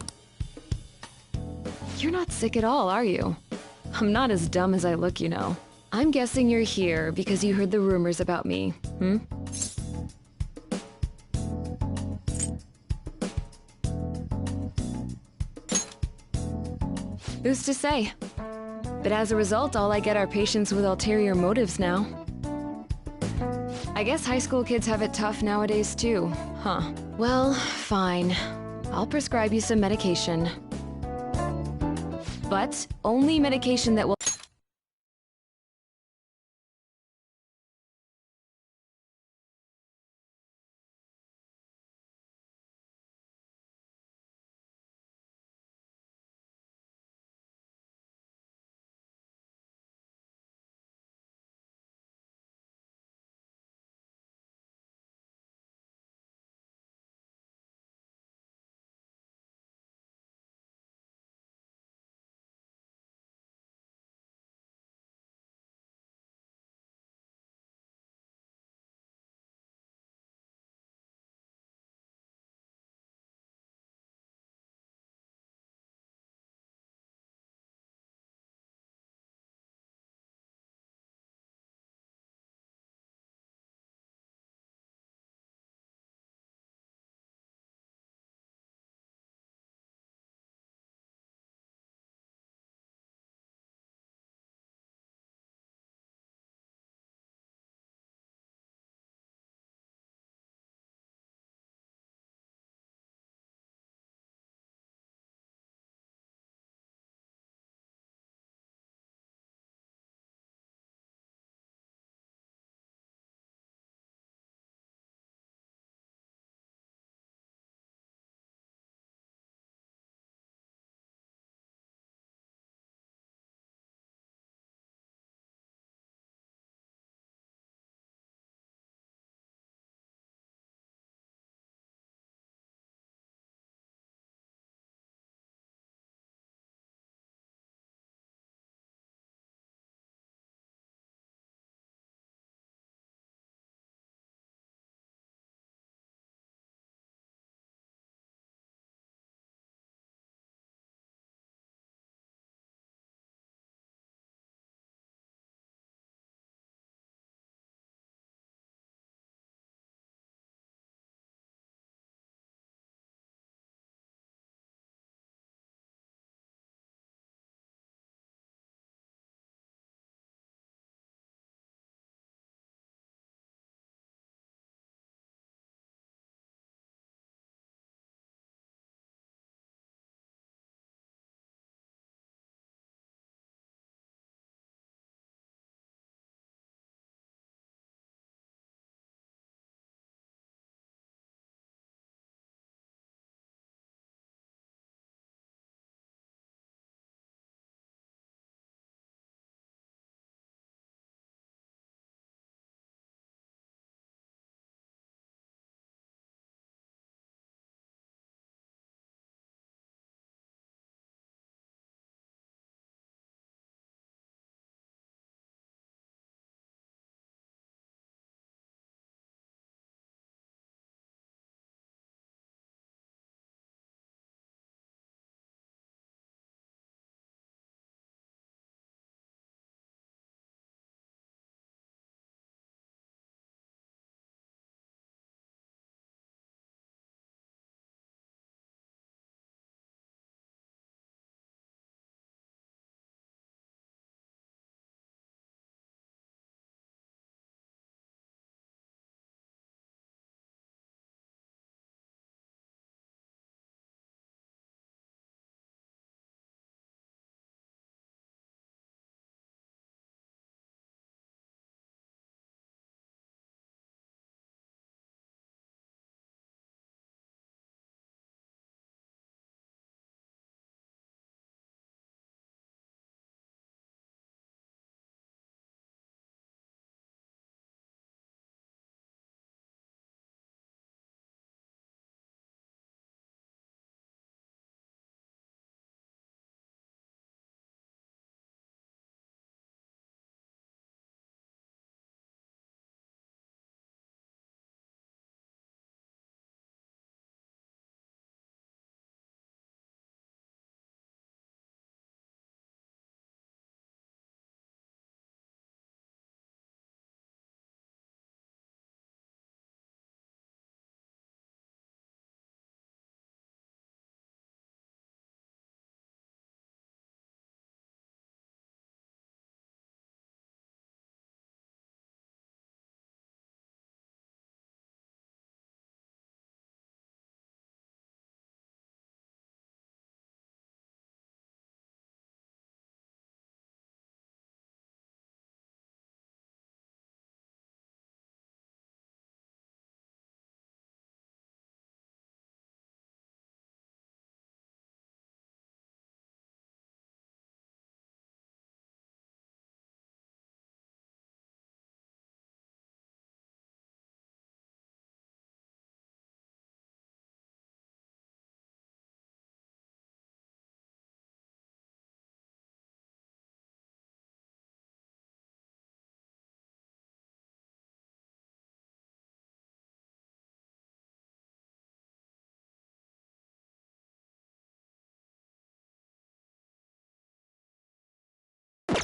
You're not sick at all, are you? I'm not as dumb as I look, you know. I'm guessing you're here because you heard the rumors about me, hmm? Who's to say? But as a result, all I get are patients with ulterior motives now. I guess high school kids have it tough nowadays too, huh? Well, fine. I'll prescribe you some medication. But only medication that will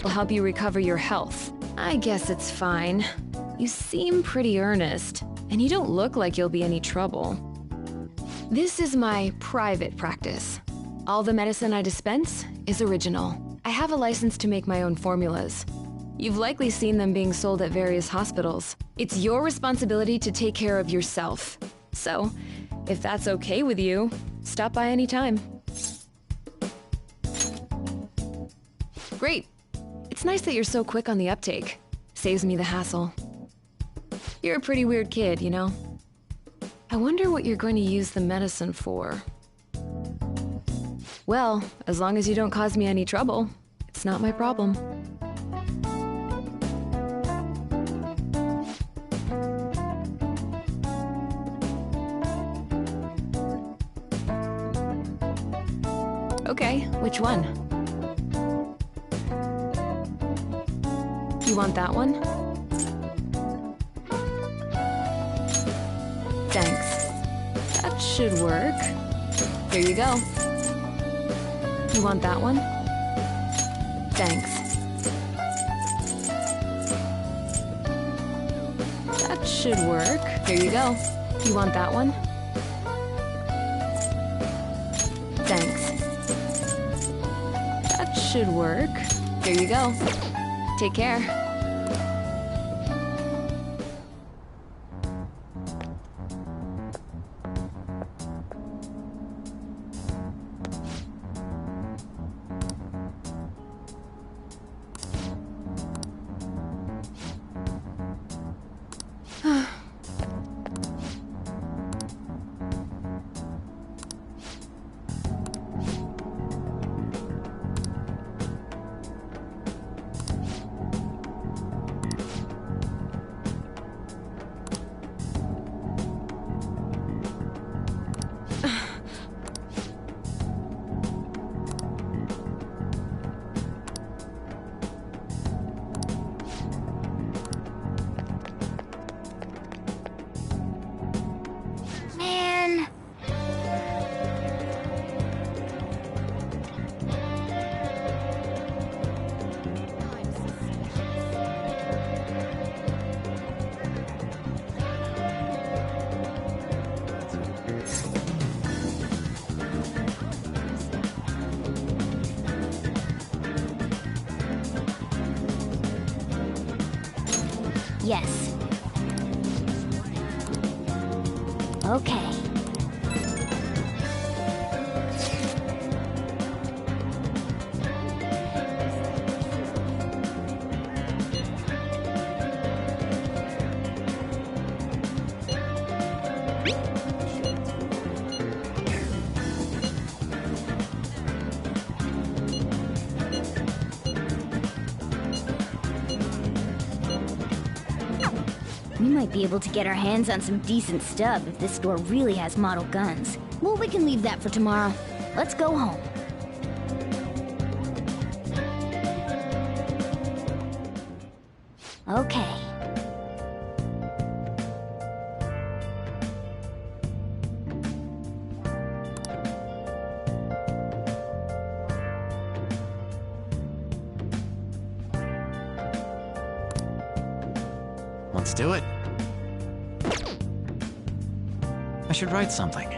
will help you recover your health. I guess it's fine. You seem pretty earnest, and you don't look like you'll be any trouble. This is my private practice. All the medicine I dispense is original. I have a license to make my own formulas. You've likely seen them being sold at various hospitals. It's your responsibility to take care of yourself. So, if that's okay with you, stop by anytime. Great. It's nice that you're so quick on the uptake. Saves me the hassle. You're a pretty weird kid, you know? I wonder what you're going to use the medicine for. Well, as long as you don't cause me any trouble, it's not my problem. Okay, which one? You want that one? Thanks. That should work. Here you go. You want that one? Thanks. That should work. Here you go. You want that one? Thanks. That should work. Here you go. Take care. Yes. Okay. We might be able to get our hands on some decent stuff if this store really has model guns. Well, we can leave that for tomorrow. Let's go home. Okay. Let's do it. I should write something.